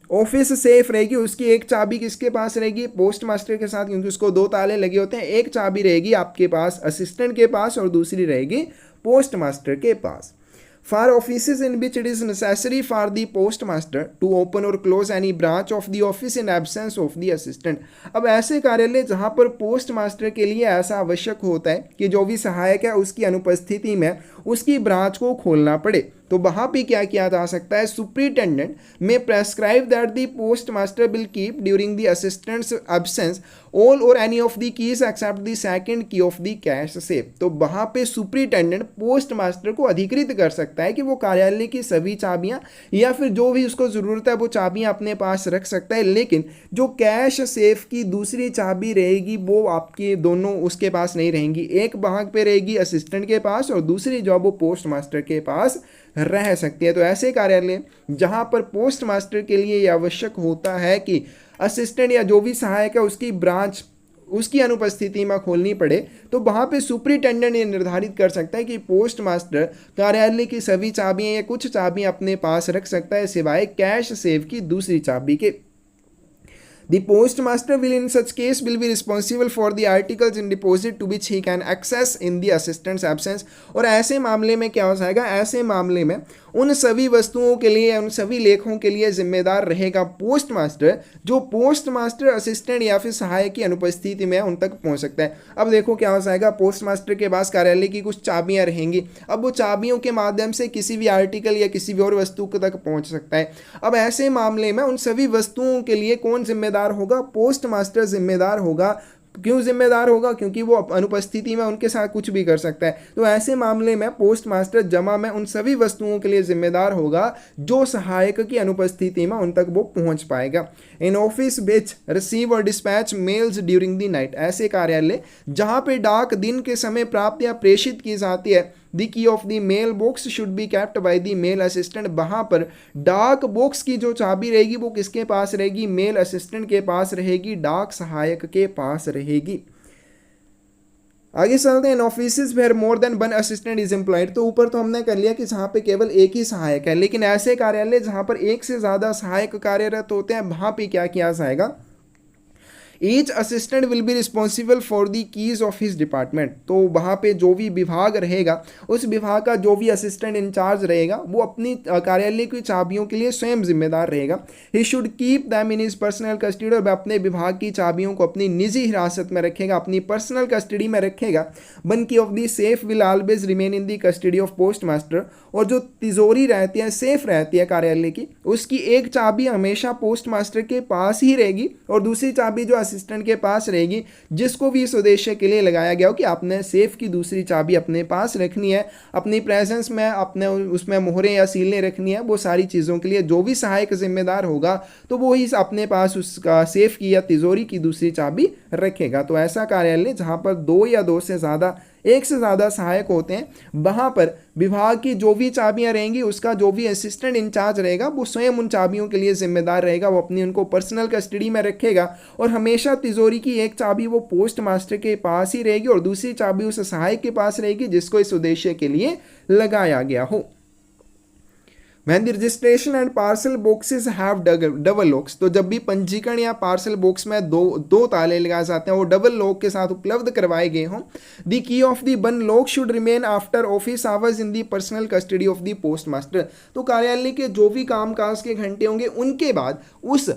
ऑफिस सेफ रहेगी उसकी एक चाबी किसके पास रहेगी, पोस्ट मास्टर के साथ, क्योंकि उसको 2 ताले लगे होते हैं। एक चाबी रहेगी आपके पास असिस्टेंट के पास और दूसरी रहेगी पोस्ट मास्टर के पास। For offices in which it is necessary for the postmaster to open or close any branch of the office in absence of the assistant। अब ऐसे कार्यालय जहां पर पोस्ट मास्टर के लिए ऐसा आवश्यक होता है कि जो भी सहायक है उसकी अनुपस्थिति में उसकी ब्रांच को खोलना पड़े, तो वहां पे क्या किया जा सकता है, superintendent may prescribe that the post master will keep during the assistant's absence all or any of the keys except the second key of the cash safe. तो वहां पे सुप्रिंटेंडेंट पोस्ट मास्टर को अधिकृत कर सकता है कि वो कार्यालय की सभी चाबियां या फिर जो भी उसको जरूरत है वो चाबियां अपने पास रख सकता है, लेकिन जो कैश सेफ की दूसरी चाबी रहेगी वो आपके दोनों उसके पास नहीं रहेंगी। एक भाग पे रहेगी असिस्टेंट के पास और दूसरी जो वो पोस्ट मास्टर के पास रह सकती है। तो ऐसे कार्यालय जहां पर पोस्ट मास्टर के लिए यह आवश्यक होता है कि असिस्टेंट या जो भी सहायक है उसकी ब्रांच उसकी अनुपस्थिति में खोलनी पड़े, तो वहां पे सुप्रिंटेंडेंट ये निर्धारित कर सकता है कि पोस्ट मास्टर कार्यालय की सभी चाबियां या कुछ चाबियां अपने पास रख सकता है सिवाय कैश सेफ की दूसरी चाबी के। The postmaster will in such case will be responsible for the articles in deposit to which he can access in the assistant's absence। और ऐसे मामले में क्या हो जाएगा, ऐसे मामले में उन सभी वस्तुओं के लिए उन सभी लेखों के लिए जिम्मेदार रहेगा पोस्ट मास्टर, जो पोस्ट मास्टर असिस्टेंट या फिर सहायक की अनुपस्थिति में उन तक पहुंच सकता है। अब देखो क्या हो जाएगा, पोस्ट मास्टर के पास कार्यालय की कुछ चाबियां रहेंगी, अब वो चाबियों के माध्यम से किसी भी आर्टिकल या किसी भी और वस्तु तक पहुंच सकता है। अब ऐसे मामले में उन सभी वस्तुओं के लिए कौन जिम्मेदार होगा, पोस्ट मास्टर जिम्मेदार होगा। क्यों जिम्मेदार होगा, क्योंकि वो अनुपस्थिति में उनके साथ कुछ भी कर सकता है। तो ऐसे मामले में पोस्ट मास्टर जमा में उन सभी वस्तुओं के लिए जिम्मेदार होगा जो सहायक की अनुपस्थिति में उन तक वो पहुंच पाएगा। इन ऑफिस विच रिसीव और dispatch mails during the night, ऐसे कार्यालय जहां पे डाक दिन के समय प्राप्त या प्रेषित की जाती है, the key of the mail box should be kept by the mail assistant. वहां पर डाक बॉक्स की जो चाबी रहेगी वो किसके पास रहेगी, मेल असिस्टेंट के पास रहेगी, डाक सहायक के पास रहेगी। आगे चलते हैं, offices where more than one assistant is employed. तो ऊपर तो हमने कर लिया कि जहां पे केवल एक ही सहायक है, लेकिन ऐसे कार्यालय जहां पर एक से ज्यादा सहायक कार्यरत होते हैं वहां पे क्या किया जाएगा, each assistant will be responsible for the keys of his department. तो वहाँ पे जो भी विभाग रहेगा उस विभाग का जो भी असिस्टेंट इंचार्ज रहेगा वो अपनी कार्यालय की चाबियों के लिए स्वयं जिम्मेदार रहेगा। He should keep them in his personal custody, और वह अपने विभाग की चाबियों को अपनी निजी हिरासत में रखेगा, अपनी पर्सनल कस्टडी में रखेगा। वन की of the safe will always remain in the custody of post master, और जो तिजोरी रहती है सेफ रहती है कार्यालय की उसकी एक चाबी हमेशा पोस्ट मास्टर के पास ही रहेगी और दूसरी चाबी जो असिस्टेंट के पास रहेगी, जिसको भी इस उद्देश्य के लिए लगाया गया हो कि आपने सेफ की दूसरी चाबी अपने पास रखनी है, अपनी प्रेजेंस में अपने उसमें मोहरें या सीलें रखनी है। वो सारी चीज़ों के लिए जो भी सहायक जिम्मेदार होगा तो वो ही अपने पास उसका सेफ की या तिजोरी की दूसरी चाबी रखेगा। तो ऐसा कार्यालय जहाँ पर दो या दो से ज़्यादा एक से ज़्यादा सहायक होते हैं वहाँ पर विभाग की जो भी चाबियां रहेंगी उसका जो भी असिस्टेंट इंचार्ज रहेगा वो स्वयं उन चाबियों के लिए जिम्मेदार रहेगा, वो अपनी उनको पर्सनल कस्टडी में रखेगा और हमेशा तिजोरी की एक चाबी वो पोस्ट मास्टर के पास ही रहेगी और दूसरी चाबी उस सहायक के पास रहेगी जिसको इस उद्देश्य के लिए लगाया गया हो। When the registration and parcel boxes have double locks, तो जब भी पंजीकरण या पार्सल बॉक्स में दो ताले लगाए जाते हैं वो डबल लॉक के साथ उपलब्ध करवाए गए हों, the key of the one lock should remain after office hours in the personal custody of the post master. तो कार्यालय के जो भी कामकाज के घंटे होंगे उनके बाद उस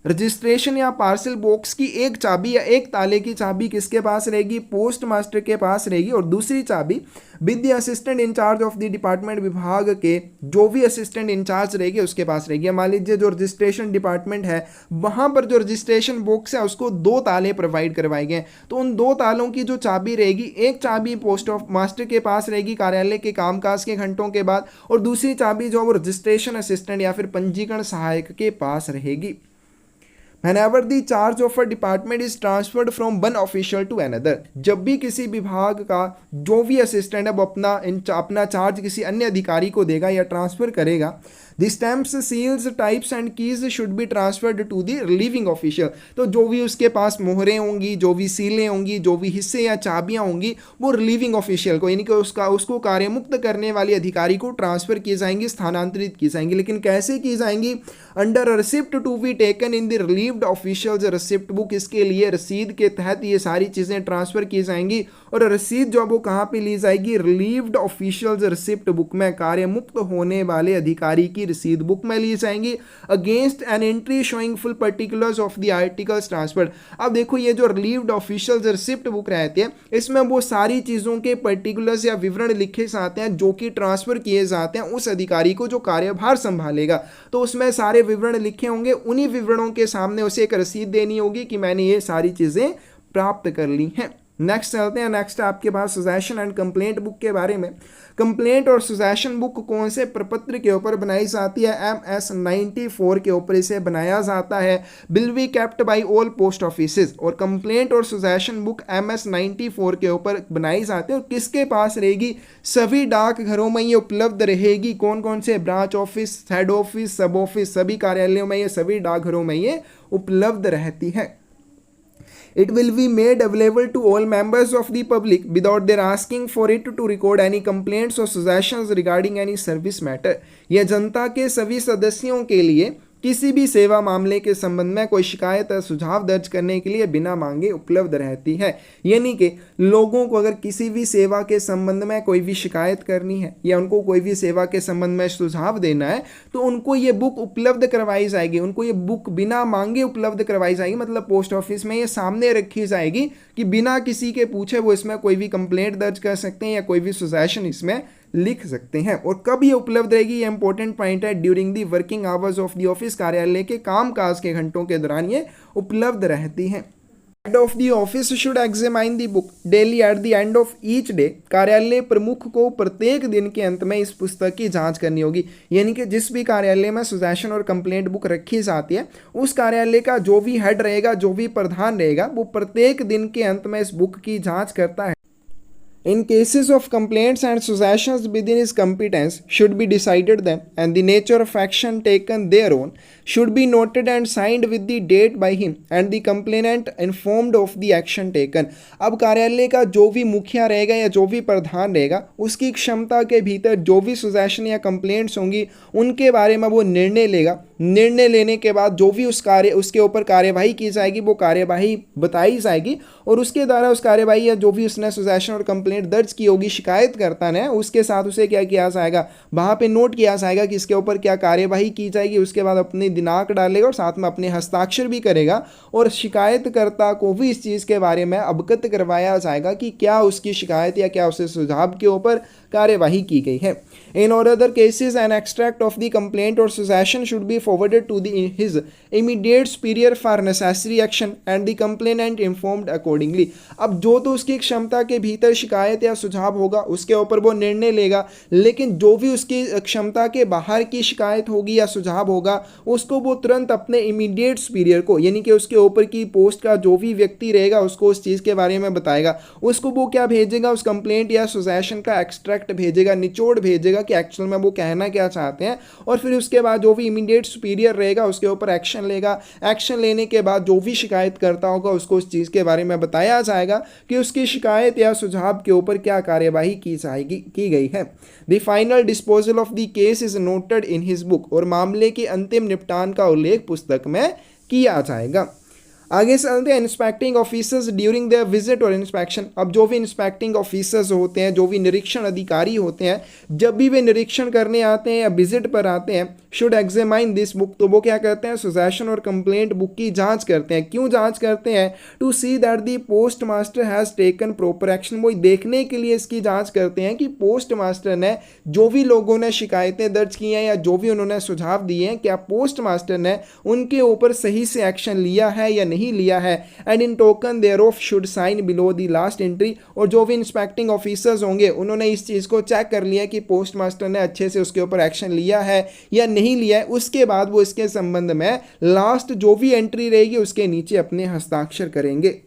रजिस्ट्रेशन या पार्सल बॉक्स की एक चाबी या एक ताले की चाबी किसके पास रहेगी? पोस्ट मास्टर के पास रहेगी, और दूसरी चाबी with the assistant incharge of the department, विभाग के जो भी असिस्टेंट इंचार्ज रहेगी उसके पास रहेगी। मान लीजिए जो रजिस्ट्रेशन डिपार्टमेंट है वहां पर जो रजिस्ट्रेशन बॉक्स है उसको 2 ताले प्रोवाइड करवाए गए, तो उन 2 तालों की जो चाबी रहेगी, एक चाबी पोस्ट ऑफ मास्टर के पास रहेगी कार्यालय के कामकाज के घंटों के बाद, और दूसरी चाबी जो वो रजिस्ट्रेशन असिस्टेंट या फिर पंजीकरण सहायक के पास रहेगी। Whenever the charge of a department is transferred from one official to another, जब भी किसी विभाग का जो भी असिस्टेंट है वो अपना चार्ज किसी अन्य अधिकारी को देगा या ट्रांसफर करेगा, the stamps, seals, types and keys should be transferred to the relieving official, तो जो भी उसके पास मोहरें होंगी, जो भी सीलें होंगी, जो भी हिस्से या चाबियां होंगी वो रिलीविंग ऑफिशियल को, यानी कि उसको कार्यमुक्त करने वाले अधिकारी को ट्रांसफर की जाएंगी, स्थानांतरित की जाएंगी। लेकिन कैसे की जाएंगी? Under receipt to be taken in the relieved officials receipt book, इसके लिए रसीद के तहत ये सारी चीज़ें ट्रांसफर की जाएंगी, और रसीद जो वो कहाँ पे ली जाएगी? रिलीव्ड ऑफिशियल्स रिसिप्ट बुक में, कार्यमुक्त होने वाले अधिकारी की रसीद बुक में ली जाएंगी, against an entry showing full particulars of the articles transferred. अब देखो ये जो रिलीव्ड ऑफिशियल्स रिसिप्ट बुक रहती है इसमें वो सारी चीज़ों के पर्टिकुलर्स या विवरण लिखे जाते हैं जो कि ट्रांसफर किए जाते हैं उस अधिकारी को जो कार्यभार संभालेगा, तो उसमें सारे विवरण लिखे होंगे, उन्हीं विवरणों के सामने उसे एक रसीद देनी होगी कि मैंने ये सारी चीज़ें प्राप्त कर ली हैं। नेक्स्ट चलते हैं, नेक्स्ट आपके पास सजेशन एंड कंप्लेंट बुक के बारे में। कंप्लेंट और सजेशन बुक कौन से प्रपत्र के ऊपर बनाई जाती है? MS 94 के ऊपर इसे बनाया जाता है। Will be kept bye all post offices, और कंप्लेंट और सजेशन बुक MS 94 के ऊपर बनाई जाती है, और किसके पास रहेगी? सभी डाकघरों में ये उपलब्ध रहेगी। कौन कौन से? ब्रांच ऑफिस, हेड ऑफिस, सब ऑफिस, सभी कार्यालयों में ये, सभी डाकघरों में ये उपलब्ध रहती है। It will be made available to all members of the public without their asking for it to record any complaints or suggestions regarding any service matter. यह जनता के सभी सदस्यों के लिए किसी भी सेवा मामले के संबंध में कोई शिकायत या सुझाव दर्ज करने के लिए बिना मांगे उपलब्ध रहती है। यानी कि लोगों को अगर किसी भी सेवा के संबंध में कोई भी शिकायत करनी है या उनको कोई भी सेवा के संबंध में सुझाव देना है तो उनको ये बुक उपलब्ध करवाई जाएगी, उनको ये बुक बिना मांगे उपलब्ध करवाई जाएगी। मतलब पोस्ट ऑफिस में ये सामने रखी जाएगी कि बिना किसी के पूछे वो इसमें कोई भी कंप्लेंट दर्ज कर सकते हैं या कोई भी सजेशन इसमें लिख सकते हैं। और कब ये उपलब्ध रहेगी, ये इंपॉर्टेंट पॉइंट है, during the working hours of the office, कार्यालय के कामकाज के घंटों के दौरान ये उपलब्ध रहती हैं। Head of the office should examine the book daily at the end of each day, कार्यालय प्रमुख को प्रत्येक दिन के अंत में इस पुस्तक की जांच करनी होगी। यानी कि जिस भी कार्यालय में सजेशन और कंप्लेंट बुक रखी जाती है उस कार्यालय का जो भी हेड रहेगा, जो भी प्रधान रहेगा, वो प्रत्येक दिन के अंत में इस बुक की जांच करता है। In cases of complaints and suggestions within his competence should be decided then, and the nature of action taken thereon should be noted and signed with the date by him and the complainant informed of the action taken. अब कार्यालय का जो भी मुखिया रहेगा या जो भी प्रधान रहेगा उसकी क्षमता के भीतर जो भी सजेशन या कंप्लेंट्स होंगी उनके बारे में वो निर्णय लेगा। निर्णय लेने के बाद जो भी उसके ऊपर कार्यवाही की जाएगी वो कार्यवाही बताई जाएगी, और उसके द्वारा उस कार्यवाही या जो भी उसने सजेशन और कंप्लेंट दर्ज की होगी शिकायतकर्ता ने, उसके साथ उसे क्या किया जाएगा, वहाँ पे नोट किया जाएगा कि इसके ऊपर क्या कार्यवाही की जाएगी। उसके बाद अपनी दिनांक डालेगा और साथ में अपने हस्ताक्षर भी करेगा, और शिकायतकर्ता को भी इस चीज़ के बारे में अवगत करवाया जाएगा कि क्या उसकी शिकायत या क्या उसके सुझाव के ऊपर कार्यवाही की गई है। In all other cases, an extract of the complaint or suggestion should be forwarded to his immediate superior for necessary action and the complainant informed accordingly. अब जो तो उसकी क्षमता के भीतर शिकायत या सुझाव होगा उसके ऊपर वो निर्णय लेगा, लेकिन जो भी उसकी क्षमता के बाहर की शिकायत होगी या सुझाव होगा उसको वो तुरंत अपने इमीडिएट सुपीरियर को, यानी कि उसके ऊपर की पोस्ट का जो भी व्यक्ति रहेगा उसको उस चीज़ के बारे में बताएगा। उसको वो क्या भेजेगा, उस कंप्लेंट या सजेशन का एक्सट्रैक्ट भेजेगा, निचोड़ भेजेगा कि एक्चुअल में वो कहना क्या चाहते हैं, और फिर उसके बाद जो भी इमीडिएट सुपीरियर रहेगा उसके ऊपर एक्शन लेगा। एक्शन लेने के बाद जो भी शिकायत करता होगा उसको उस चीज़ के बारे में बताया जाएगा कि उसकी शिकायत या सुझाव के ऊपर क्या कार्यवाही की गई है। The final disposal of the case is noted in his book, और मामले के अंतिम निपटान का उल्लेख पुस्तक में किया जाएगा। आगे चलते हैं inspecting officers during their visit और इंस्पेक्शन। अब जो भी इंस्पेक्टिंग ऑफिसर्स होते हैं, जो भी निरीक्षण अधिकारी होते हैं, जब भी वे निरीक्षण करने आते हैं या विजिट पर आते हैं, शुड एग्जामाइन दिस बुक, तो वो क्या करते हैं, सुजेशन और कंप्लेंट बुक की जांच करते हैं। क्यों जांच करते हैं? To see that the post master has taken proper action, वो देखने के लिए इसकी जांच करते हैं कि पोस्ट मास्टर ने जो भी लोगों ने शिकायतें दर्ज की हैं या जो भी उन्होंने सुझाव दिए हैं, क्या पोस्ट मास्टर ने उनके ऊपर सही से एक्शन लिया है या नहीं लिया है। And in token thereof should sign below the last entry, और जो भी इंस्पेक्टिंग ऑफिसर्स होंगे उन्होंने इस चीज़ को चेक कर लिया कि पोस्ट मास्टर ने अच्छे से उसके ऊपर एक्शन लिया है या नहीं लिया है, उसके बाद वो इसके संबंध में लास्ट जो भी एंट्री रहेगी उसके नीचे अपने हस्ताक्षर करेंगे।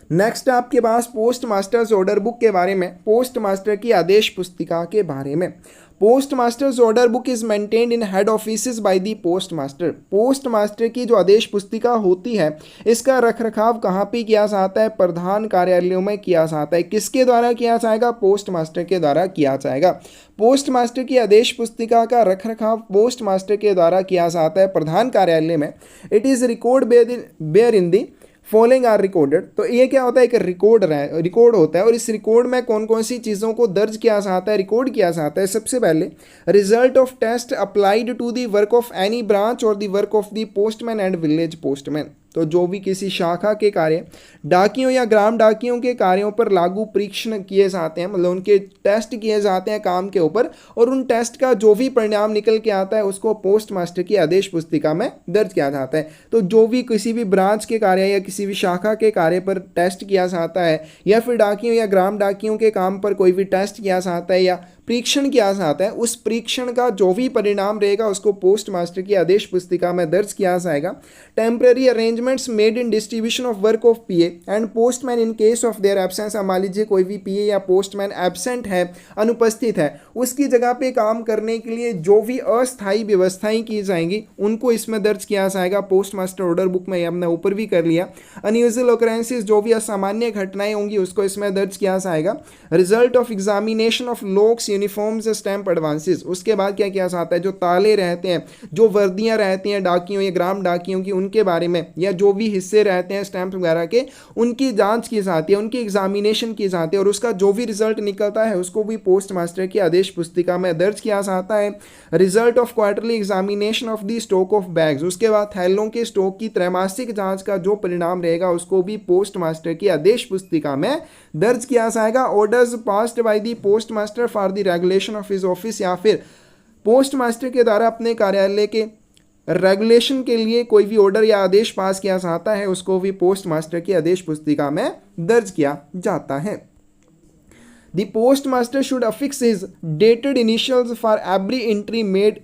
नेक्स्ट आपके पास पोस्ट मास्टर्स ऑर्डर बुक के बारे में, पोस्ट मास्टर की आदेश पुस्तिका के बारे में। Post masters order book is maintained in head office by the post master. Post master की जो आदेश पुस्तिका होती है इसका रखरखाव कहाँ पे किया जाता है? प्रधान कार्यालयों में किया जाता है। किसके द्वारा किया जाएगा? पोस्ट मास्टर के द्वारा किया जाएगा। पोस्ट मास्टर की आदेश पुस्तिका का रखरखाव पोस्ट मास्टर के द्वारा किया जाता है प्रधान कार्यालय में। It is record bear in the following are recorded, तो ये क्या होता है? एक रिकॉर्ड होता है, और इस रिकॉर्ड में कौन कौन सी चीज़ों को दर्ज किया जाता है, रिकॉर्ड किया जाता है। सबसे पहले result of test applied to the work of any branch or the work of the postman and village postman, तो जो भी किसी शाखा के कार्य, डाकियों या ग्राम डाकियों के कार्यों पर लागू परीक्षण किए जाते हैं, मतलब उनके टेस्ट किए जाते हैं काम के ऊपर, और उन टेस्ट का जो भी परिणाम निकल के आता है उसको पोस्ट मास्टर की आदेश पुस्तिका में दर्ज किया जाता है। तो जो भी किसी भी ब्रांच के कार्य या किसी भी शाखा के कार्य पर टेस्ट किया जाता है, या फिर डाकियों या ग्राम डाकियों के काम पर कोई भी टेस्ट किया जाता है या परीक्षण किया जाता है, उस परीक्षण का जो भी परिणाम रहेगा उसको पोस्ट मास्टर की आदेश पुस्तिका में दर्ज किया जाएगा। Temporary arrangements made in distribution of work of PA and postman in case of their absence. मान लीजिए कोई भी पीए या पोस्टमैन एब्सेंट है, अनुपस्थित है, उसकी जगह पे काम करने के लिए जो भी अस्थायी व्यवस्थाएं की जाएंगी उनको इसमें दर्ज किया जाएगा पोस्ट मास्टर ऑर्डर बुक में। हमने ऊपर भी कर लिया। अनयूजुअल ऑकरेंसेस, जो भी असामान्य घटनाएं होंगी उसको इसमें दर्ज किया जाएगा। Result of examination of locks uniforms stamp advances, उसके बाद क्या किया जाता है? जो ताले रहते हैं, जो वर्दियां रहती हैं डाकियों या ग्राम डाकियों की, उनके बारे में, या जो भी हिस्से रहते हैं स्टैम्प वगैरह के, उनकी जांच की जाती है, उनकी एग्जामिनेशन की जाती है, और उसका जो भी रिजल्ट निकलता है उसको भी पोस्ट मास्टर की आदेश पुस्तिका में दर्ज किया जाता है। Result of quarterly examination of the stock of bags, उसके बाद थैलों के स्टॉक की त्रैमासिक जांच का जो परिणाम रहेगा उसको भी पोस्ट मास्टर की आदेश पुस्तिका में दर्ज किया जाएगा। Orders passed by the post master for the regulation of his office, या फिर पोस्ट मास्टर के द्वारा अपने कार्यालय के रेगुलेशन के लिए कोई भी ऑर्डर या आदेश पास किया जाता है उसको भी पोस्ट मास्टर की आदेश पुस्तिका में दर्ज किया जाता है। The post master should affix his dated initials for every entry made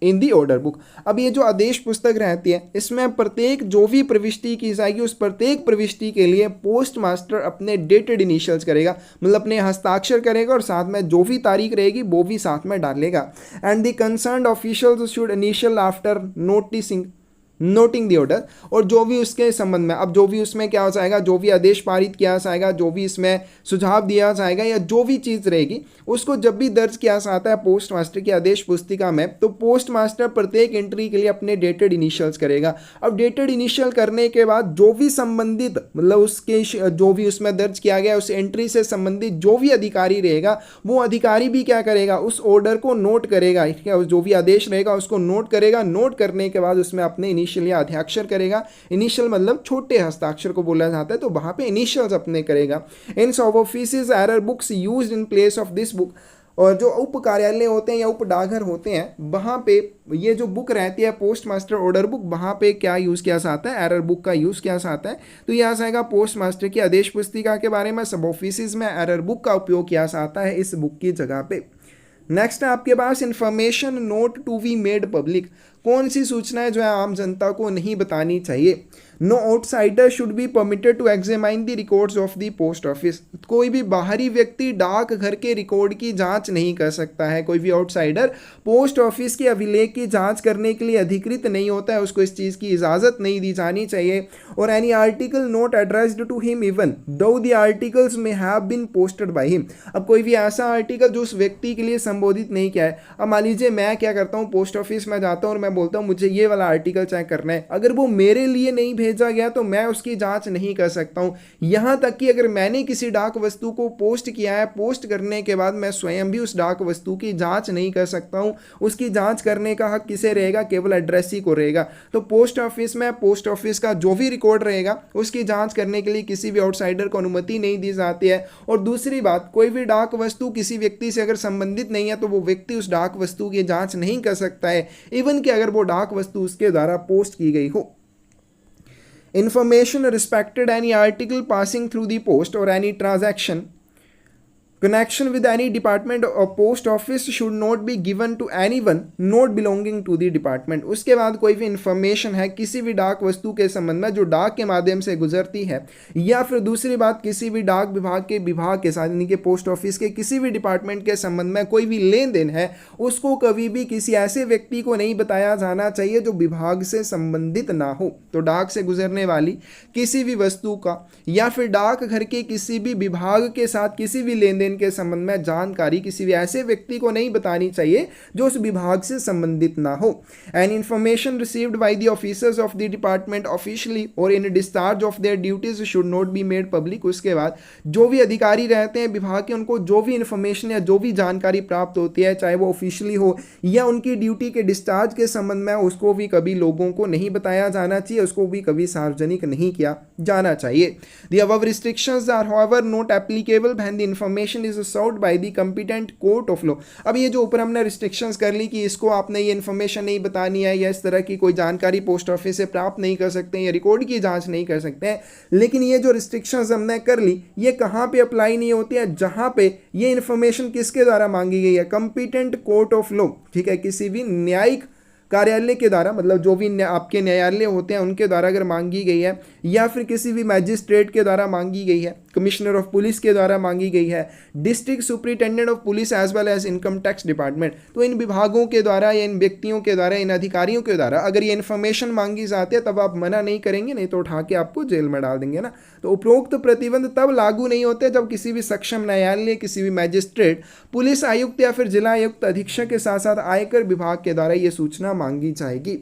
in the order book. अब ये जो आदेश पुस्तक रहती है इसमें प्रत्येक जो भी प्रविष्टि की जाएगी उस प्रत्येक प्रविष्टि के लिए पोस्ट मास्टर अपने डेटेड इनिशियल्स करेगा, मतलब अपने हस्ताक्षर करेगा, और साथ में जो भी तारीख रहेगी वो भी साथ में डालेगा। And the concerned officials should initial after noting the order, और जो भी उसके संबंध में, अब जो भी उसमें क्या हो जाएगा, जो भी आदेश पारित किया जाएगा, जो भी इसमें सुझाव दिया जाएगा या जो भी चीज़ रहेगी उसको जब भी दर्ज किया जाता है पोस्ट मास्टर की आदेश पुस्तिका में, तो पोस्ट मास्टर प्रत्येक एंट्री के लिए अपने डेटेड इनिशियल्स करेगा। अब डेटेड इनिशियल करने के बाद जो भी संबंधित, मतलब उसके जो भी उसमें दर्ज किया गया उस एंट्री से संबंधित जो भी अधिकारी रहेगा वो अधिकारी भी क्या करेगा, उस ऑर्डर को नोट करेगा, क्या जो भी आदेश रहेगा उसको नोट करेगा। नोट करने के बाद उसमें अपने इनिशियल या अध्याक्षर करेगा। इनिशियल मतलब छोटे हस्ताक्षर को बोला जाता है, तो वहां पे इनिशियल्स अपने करेगा। इन सब offices error books used in place of this book, और जो उप कार्यालय होते हैं या उप डाकघर होते हैं वहाँ पे ये जो बुक रहती है पोस्ट मास्टर ऑर्डर बुक, वहाँ पे क्या यूज़ किया जाता है? एरर बुक का यूज़ किया जाता है। तो यह आ जाएगा पोस्ट मास्टर की आदेश पुस्तिका के बारे में। सब ऑफिसेज में एरर बुक का उपयोग किया जाता है इस बुक की जगह पे। नेक्स्ट है आपके पास information not to be made public, कौन सी सूचनाएं जो है आम जनता को नहीं बतानी चाहिए। No outsider should be permitted to examine the records of the post office. कोई भी बाहरी व्यक्ति डाक घर के रिकॉर्ड की जांच नहीं कर सकता है। कोई भी आउटसाइडर पोस्ट ऑफिस के अभिलेख की जांच करने के लिए अधिकृत नहीं होता है, उसको इस चीज़ की इजाज़त नहीं दी जानी चाहिए। Or any article not addressed to him even though the articles may have been posted by him. अब कोई भी ऐसा आर्टिकल जो उस व्यक्ति के लिए संबोधित नहीं किया है, अब मान लीजिए मैं क्या करता हूँ, पोस्ट ऑफिस में जाता हूँ और मैं बोलता हूँ मुझे ये वाला आर्टिकल चेक करना है, अगर वो मेरे लिए नहीं भेजा गया तो मैं उसकी जांच नहीं कर सकता हूँ। यहाँ तक कि अगर मैंने किसी डाक वस्तु को पोस्ट किया है, पोस्ट करने के बाद मैं स्वयं भी उस डाक वस्तु की जांच नहीं कर सकता हूँ। उसकी जांच करने का हक किसे रहेगा? केवल एड्रेसी को रहेगा। तो पोस्ट ऑफिस में पोस्ट ऑफिस का जो भी रिकॉर्ड रहेगा उसकी जांच करने के लिए किसी भी आउटसाइडर को अनुमति नहीं दी जाती है। और दूसरी बात, कोई भी डाक वस्तु किसी व्यक्ति से अगर संबंधित नहीं है तो वो व्यक्ति उस डाक वस्तु की जांच नहीं कर सकता है, इवन कि अगर वो डाक वस्तु उसके द्वारा पोस्ट की गई हो। Information respected any article passing through the post or any transaction connection with any department or post office should not be given to anyone not belonging to the department। उसके बाद कोई भी इंफॉर्मेशन है किसी भी डाक वस्तु के संबंध में जो डाक के माध्यम से गुजरती है, या फिर दूसरी बात किसी भी डाक विभाग के साथ यानी कि पोस्ट ऑफिस के किसी भी डिपार्टमेंट के संबंध में कोई भी लेन देन है, उसको कभी भी किसी ऐसे व्यक्ति को नहीं बताया जाना चाहिए जो विभाग से संबंधित ना हो। तो डाक से गुजरने वाली किसी भी वस्तु का या फिर डाक घर के किसी भी विभाग के साथ किसी भी लेन देन के संबंध में जानकारी किसी भी ऐसे व्यक्ति को नहीं बतानी चाहिए जो उस विभाग से संबंधित ना हो। And information received by the officers of the department officially or in discharge of their duties should not be made public. उसके बाद जो भी अधिकारी रहते हैं विभाग के, उनको जो भी इंफॉर्मेशन या जो भी जानकारी प्राप्त होती है, चाहे वो ऑफिशियली हो या उनकी ड्यूटी के डिस्चार्ज के संबंध में, उसको भी कभी लोगों को नहीं बताया जाना चाहिए, उसको भी कभी सार्वजनिक नहीं किया जाना चाहिए। The above restrictions are however not applicable when the information is sought by the competent court of law. अब ये जो ऊपर हमने रिस्ट्रिक्शंस कर ली कि इसको आपने ये इन्फॉर्मेशन नहीं बतानी है या इस तरह की कोई जानकारी पोस्ट ऑफिस से प्राप्त नहीं कर सकते हैं या रिकॉर्ड की जांच नहीं कर सकते हैं, लेकिन ये जो रिस्ट्रिक्शंस हमने कर ली ये कहाँ पे अप्लाई नहीं होती है? जहाँ पे ये इन्फॉर्मेशन किसके द्वारा मांगी गई है? कंपिटेंट कोर्ट ऑफ लॉ, ठीक है, किसी भी न्यायिक कार्यालय के द्वारा, मतलब जो भी आपके न्यायालय होते हैं उनके द्वारा अगर मांगी गई है, या फिर किसी भी मैजिस्ट्रेट के द्वारा मांगी गई है, कमिश्नर ऑफ पुलिस के द्वारा मांगी गई है, district superintendent of police as well as income tax department, तो इन विभागों के द्वारा या इन व्यक्तियों के द्वारा, इन अधिकारियों के द्वारा अगर ये इन्फॉर्मेशन मांगी जाती है तब आप मना नहीं करेंगे, नहीं तो उठा के आपको जेल में डाल देंगे ना। तो उपरोक्त प्रतिबंध तब लागू नहीं होते जब किसी भी सक्षम न्यायालय, किसी भी मैजिस्ट्रेट, पुलिस आयुक्त या फिर जिला आयुक्त अधीक्षक के साथ साथ आयकर विभाग के द्वारा ये सूचना मांगी जाएगी।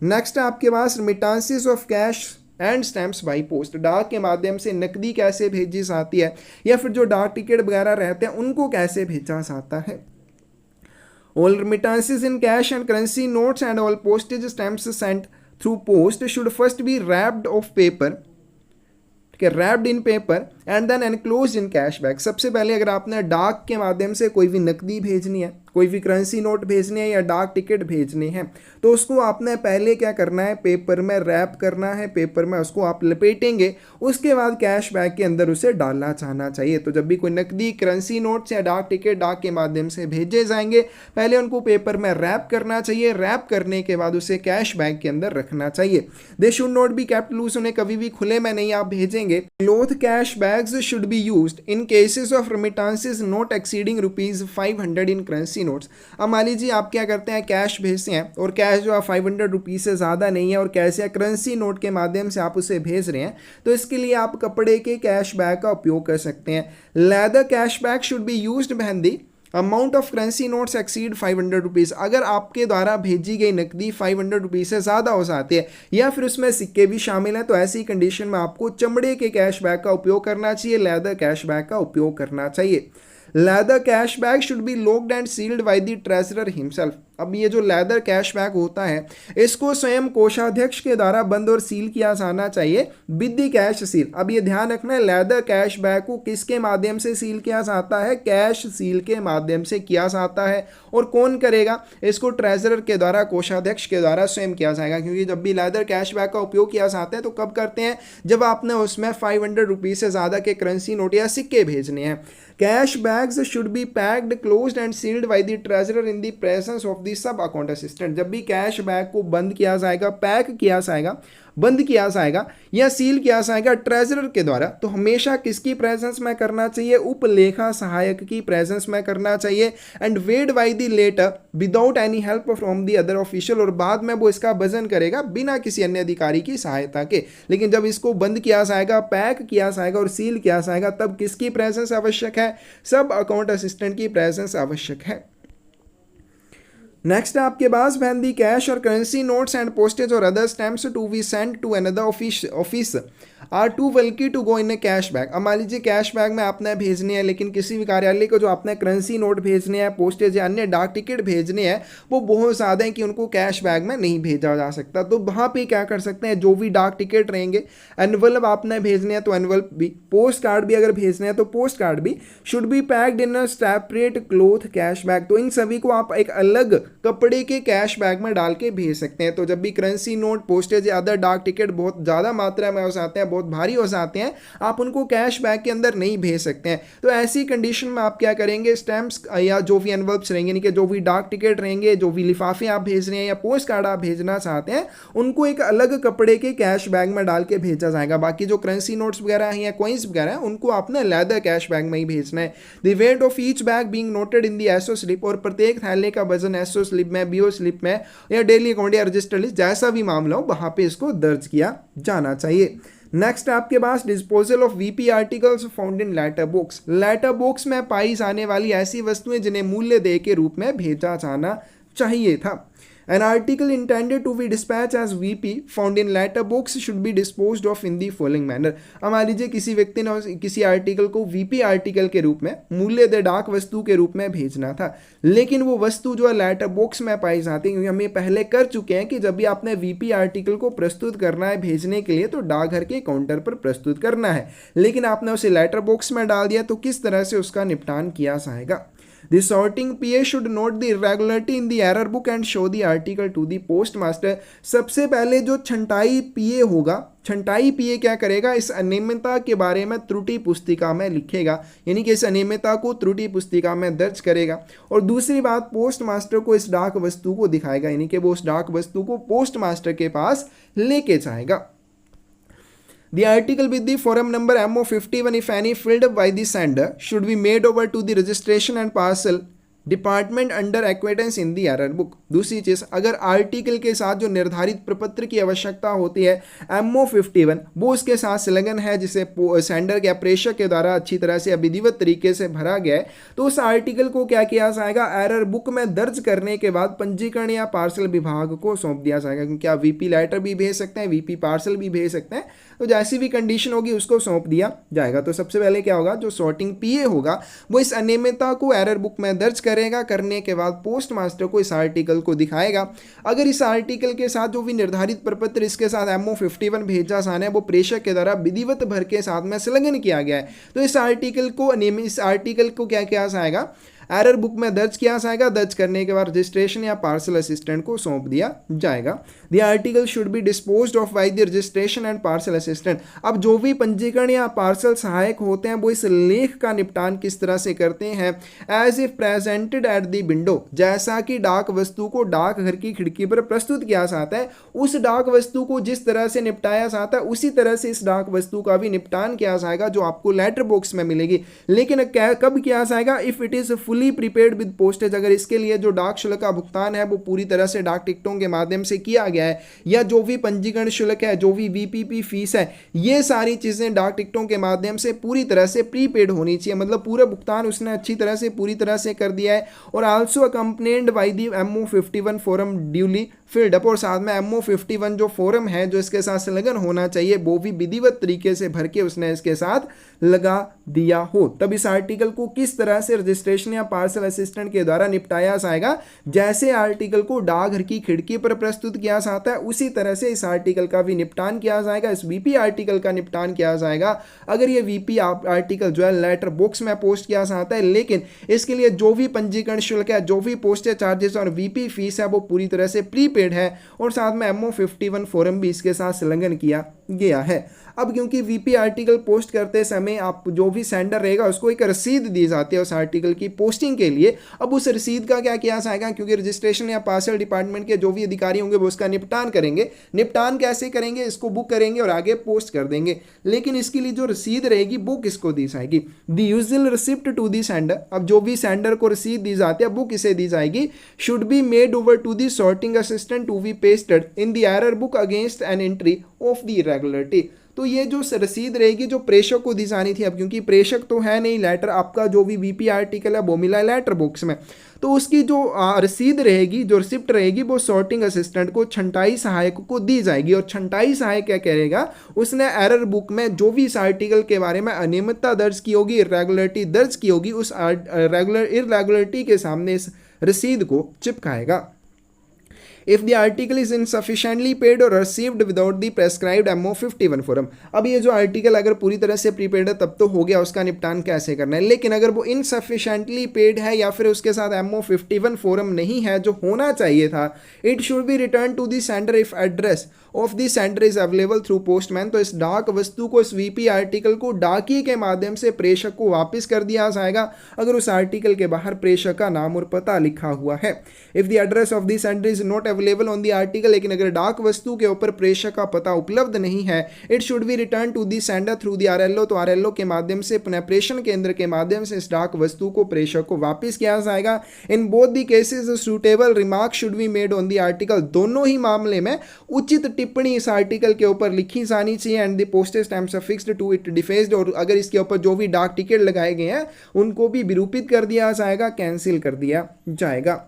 नेक्स्ट है आपके पास remittances of cash and stamps by post. डाक के माध्यम से नकदी कैसे भेजी जाती है या फिर जो डाक टिकट वगैरह रहते हैं उनको कैसे भेजा जाता है। All remittances in cash and currency notes and all postage stamps sent through post should first be wrapped of paper, wrapped in paper and then enclosed in cash bag. सबसे पहले अगर आपने डाक के माध्यम से कोई भी नकदी भेजनी है, कोई भी करेंसी नोट भेजनी है या डाक टिकट भेजनी है, तो उसको आपने पहले क्या करना है? पेपर में रैप करना है, पेपर में उसको आप लपेटेंगे, उसके बाद कैश बैग के अंदर उसे डालना चाहना चाहिए। तो जब भी कोई नकदी, करेंसी नोट्स या डाक टिकट डाक के माध्यम से भेजे जाएंगे, पहले उनको पेपर में रैप करना चाहिए, रैप करने के बाद उसे कैश बैग के अंदर रखना चाहिए। They should not be kept loose, उन्हें कभी भी खुले में नहीं आप भेजेंगे। Cloth cash bags should be used in cases of remittances not exceeding ₹500 in currency notes. अब मान लीजिए आप क्या करते हैं, कैश भेजते हैं और कैश जो आप 500 रुपीज़ से ज़्यादा नहीं है और कैश या करेंसी नोट के माध्यम से आप उसे भेज रहे हैं, तो इसके लिए आप कपड़े के कैश बैग का उपयोग कर सकते हैं। Leather cash bag should be used when the amount of currency notes exceed 500 rupees. अगर आपके द्वारा भेजी गई नकदी 500 रुपीज़ से ज़्यादा हो जाती है या फिर उसमें सिक्के भी शामिल हैं, तो ऐसी कंडीशन में आपको चमड़े के कैश बैग का उपयोग करना चाहिए, लेदर कैश बैग का उपयोग करना चाहिए। Leather cash bag should be locked and sealed by the treasurer himself. अब ये जो लेदर कैश बैग होता है इसको स्वयं कोषाध्यक्ष के द्वारा बंद और सील किया जाना चाहिए विद द कैश सील। अब ये ध्यान रखना है, लेदर कैश बैग को किसके माध्यम से सील किया जाता है? कैश सील के माध्यम से किया जाता है। और कौन करेगा इसको? ट्रेजरर के द्वारा, कोषाध्यक्ष के द्वारा स्वयं किया जाएगा। क्योंकि जब भी लेदर कैश बैग का उपयोग किया जाता है तो कब करते हैं? जब आपने उसमें 500 रुपीज़ से ज़्यादा के करेंसी नोट या सिक्के भेजने हैं। Cash bags should be packed, closed and sealed by the treasurer in the presence of the sub account assistant. जब भी कैश बैग को बंद किया जाएगा, पैक किया जाएगा, बंद किया जाएगा या सील किया जाएगा ट्रेजरर के द्वारा, तो हमेशा किसकी प्रेजेंस में करना चाहिए? उपलेखा सहायक की प्रेजेंस में करना चाहिए। And weighed by the latter without any help from the other official, और बाद में वो इसका वजन करेगा बिना किसी अन्य अधिकारी की सहायता के। लेकिन जब इसको बंद किया जाएगा, पैक किया जाएगा और सील किया जाएगा, तब किसकी प्रेजेंस आवश्यक है? सब अकाउंट असिस्टेंट की प्रेजेंस आवश्यक है। नेक्स्ट है आपके पास when the cash or currency notes and postage or other stamps to be send to another office are to बल्कि to go in a cash bag. अब मान लीजिए कैश बैग में आपने भेजनी है, लेकिन किसी भी कार्यालय को जो आपने करेंसी नोट भेजने हैं, पोस्टेज या अन्य डाक टिकट भेजने हैं, वो बहुत ज़्यादा है कि उनको कैश बैग में नहीं भेजा जा सकता। तो वहाँ पे क्या कर सकते हैं? जो भी डाक टिकट रहेंगे, एनवलप आपने भेजने हैं तो एनवलप भी, पोस्ट कार्ड भी अगर भेजने हैं तो पोस्ट कार्ड भी should be packed in a separate cloth cash bag. तो इन सभी को आप एक अलग कपड़े के कैश बैग में डाल के भेज सकते हैं। तो जब भी करेंसी नोट, पोस्टेज या अदर डाक टिकट बहुत ज़्यादा मात्रा में हो जाते हैं, बहुत भारी हो जाते हैं, आप उनको कैश बैग के अंदर नहीं भेज सकते हैं। तो ऐसी कंडीशन में आप क्या करेंगे? स्टैम्प्स या जो भी एनवलप्स रहेंगे, यानी कि जो भी डाक टिकट रहेंगे, जो भी लिफाफे आप भेज रहे हैं या पोस्ट कार्ड आप भेजना चाहते हैं, उनको एक अलग कपड़े के कैश बैग में डाल के भेजा जाएगा। बाकी जो करेंसी नोट्स वगैरह हैं या कॉइन्स वगैरह हैं, उनको आपने लेदर कैश बैग में ही भेजना है। The weight of each bag being noted in the SO slip, और प्रत्येक थैले का वजन एसओ स्लिप में, बीओ स्लिप में या डेली अकाउंट या रजिस्टर लिस्ट, जैसा भी मामला हो वहां पे इसको दर्ज किया जाना चाहिए। नेक्स्ट आपके पास disposal of VP articles found in letter box. Letter box में पाई जाने वाली ऐसी वस्तुएं जिन्हें मूल्य देय के रूप में भेजा जाना चाहिए था। An article intended to be dispatched as VP found in letter box should be disposed of in the following manner। अब मान लीजिए किसी व्यक्ति ने किसी आर्टिकल को VP आर्टिकल के रूप में, मूल्य दे डाक वस्तु के रूप में भेजना था, लेकिन वो वस्तु जो है लेटर बॉक्स में पाई जाती है, क्योंकि हम ये पहले कर चुके हैं कि जब भी आपने VP आर्टिकल को प्रस्तुत करना है भेजने के लिए, तो डाकघर के काउंटर पर प्रस्तुत करना है, लेकिन आपने उसे लेटर बॉक्स में डाल दिया, तो किस तरह से उसका निपटान किया जाएगा? The sorting PA should note the irregularity in the error book and show the article to the postmaster। सबसे पहले जो छंटाई PA होगा, छंटाई PA क्या करेगा? इस अनियमितता के बारे में त्रुटि पुस्तिका में लिखेगा, यानी कि इस अनियमितता को त्रुटि पुस्तिका में दर्ज करेगा। और दूसरी बात, पोस्ट मास्टर को इस डाक वस्तु को दिखाएगा, यानी कि वो उस डाक वस्तु को पोस्ट मास्टर के पास लेके जाएगा। The article with the forum number MO51, if any, filled by the sender, should be made over to the registration and parcel department under acquittance in the error book. दूसरी चीज़, अगर article के साथ जो निर्धारित प्रपत्र की आवश्यकता होती है MO51 वो उसके साथ संलग्न है, जिसे सेंडर के प्रेषक के द्वारा अच्छी तरह से विधिवत तरीके से भरा गया है, तो उस आर्टिकल को क्या किया जाएगा? एरर बुक में दर्ज करने के बाद पंजीकरण या पार्सल विभाग को सौंप दिया जाएगा, क्योंकि आप VP लेटर भी भेज सकते हैं, VP पार्सल भी भेज सकते हैं, तो जैसी भी कंडीशन होगी उसको सौंप दिया जाएगा। तो सबसे पहले क्या होगा? जो सॉर्टिंग PA होगा वो इस अनियमितता को एरर बुक में दर्ज करेगा, करने के बाद पोस्ट मास्टर को इस आर्टिकल को दिखाएगा। अगर इस आर्टिकल के साथ जो भी निर्धारित प्रपत्र इसके साथ MO51 भेजा जाना है वो प्रेषक के द्वारा विधिवत भर के साथ में संलग्न किया गया है, तो इस आर्टिकल को क्या किया जाएगा? एरर बुक में दर्ज किया जाएगा। दर्ज करने के बाद रजिस्ट्रेशन या पार्सल असिस्टेंट को सौंप दिया जाएगा। The article should be disposed of by the registration and parcel assistant. अब जो भी पंजीकरण या पार्सल सहायक होते हैं वो इस लेख का निपटान किस तरह से करते हैं? As if presented at the window, जैसा कि डाक वस्तु को डाकघर की खिड़की पर प्रस्तुत किया जाता है, उस डाक वस्तु को जिस तरह से निपटाया जाता है उसी तरह से इस डाक वस्तु का भी निपटान किया जाएगा जो आपको लेटर बॉक्स में मिलेगी। लेकिन कब किया जाएगा? If it is fully prepaid with postage, अगर इसके लिए जो डाक शुल्क का भुगतान है वो पूरी तरह से डाक टिकटों के माध्यम से किया गया है, या जो भी पंजीकरण शुल्क है, जो भी VPP फीस है, ये सारी चीजें डाक टिकटों के माध्यम से पूरी तरह से प्रीपेड होनी चाहिए, मतलब पूरा भुगतान उसने अच्छी तरह से पूरी तरह से कर दिया है। और also accompanied by the MO51 form duly filled up, और साथ में MO51 जो फॉरम है जो इसके साथ संलग्न होना चाहिए वो भी विधिवत तरीके से भर के उसने इसके साथ लगा दिया हो। तब इस आर्टिकल को किस तरह से रजिस्ट्रेशन या पार्सल असिस्टेंट के द्वारा निपटाया जाएगा? जैसे आर्टिकल को डाकघर की खिड़की पर प्रस्तुत किया जाता है उसी तरह से इस आर्टिकल का भी निपटान किया जाएगा, इस VP आर्टिकल का निपटान किया जाएगा। अगर ये VP आर्टिकल जो है लेटर बॉक्स में पोस्ट किया जाता है, लेकिन इसके लिए जो भी पंजीकरण शुल्क है, जो भी पोस्टेज चार्जेस और VP फीस है वो पूरी तरह से प्रीपेड है, और साथ में MO51 फॉरम भी इसके साथ संलग्न किया गया है। अब क्योंकि वीपी आर्टिकल पोस्ट करते समय आप जो भी सेंडर रहेगा उसको एक रसीद दी जाती है उस आर्टिकल की पोस्टिंग के लिए। अब उस रसीद का क्या किया जाएगा, क्योंकि रजिस्ट्रेशन या पार्सल डिपार्टमेंट के जो भी अधिकारी होंगे वो उसका निपटान करेंगे। निपटान कैसे करेंगे, इसको बुक करेंगे और आगे पोस्ट कर देंगे। लेकिन इसके लिए जो रसीद रहेगी वो किसको दी जाएगी, the usual receipt to the sender. अब जो भी सेंडर को रसीद दी जाती है वो किसे दी जाएगी, should be made over to the sorting assistant to be pasted in the error book against an entry of the irregularity. तो ये जो रसीद रहेगी जो प्रेषक को दी जानी थी, अब क्योंकि प्रेषक तो है नहीं, लेटर आपका जो भी वीपी आर्टिकल है वो मिला है लेटर बॉक्स में, तो उसकी जो रसीद रहेगी, जो रिसिप्ट रहेगी वो सॉर्टिंग असिस्टेंट को, छंटाई सहायक को दी जाएगी। और छंटाई सहायक क्या करेगा, उसने एरर बुक में जो भी इस आर्टिकल के बारे में अनियमितता दर्ज की होगी, इरेगुलरिटी दर्ज की होगी, उस इरेगुलरिटी के सामने इस रसीद को चिपकाएगा। If the article is insufficiently paid or received without the prescribed MO51 form. अब ये जो आर्टिकल अगर पूरी तरह से प्रीपेड है तब तो हो गया, उसका निपटान कैसे करना है। लेकिन अगर वो इनसफिशेंटली पेड है या फिर उसके साथ MO51 फॉर्म नहीं है जो होना चाहिए था, it should be return to the sender if address of the sender is available through postman. तो इस डाक वस्तु को, इस वीपी आर्टिकल को डाकिए के माध्यम से प्रेषक को वापस कर दिया जाएगा अगर उस आर्टिकल के बाहर प्रेषक का नाम और पता लिखा हुआ है। If the address of the sender is not available on the article, लेकिन अगर डाक वस्तु के ऊपर प्रेषक का पता उपलब्ध नहीं है, it should be return to the sender through the RLO. तो आरएलओ के माध्यम से, पुनः प्रेषण केंद्र के माध्यम से इस डाक वस्तु को प्रेषक को वापस किया जाएगा। In both the cases suitable remark should be made on the article. दोनों ही मामले में उचित टिप्पणी इस आर्टिकल के ऊपर लिखी जानी चाहिए। And the postage stamps are fixed to it defaced. और अगर इसके ऊपर जो भी डाक टिकट लगाए गए हैं उनको भी विरूपित कर दिया जाएगा, कैंसिल कर दिया जाएगा।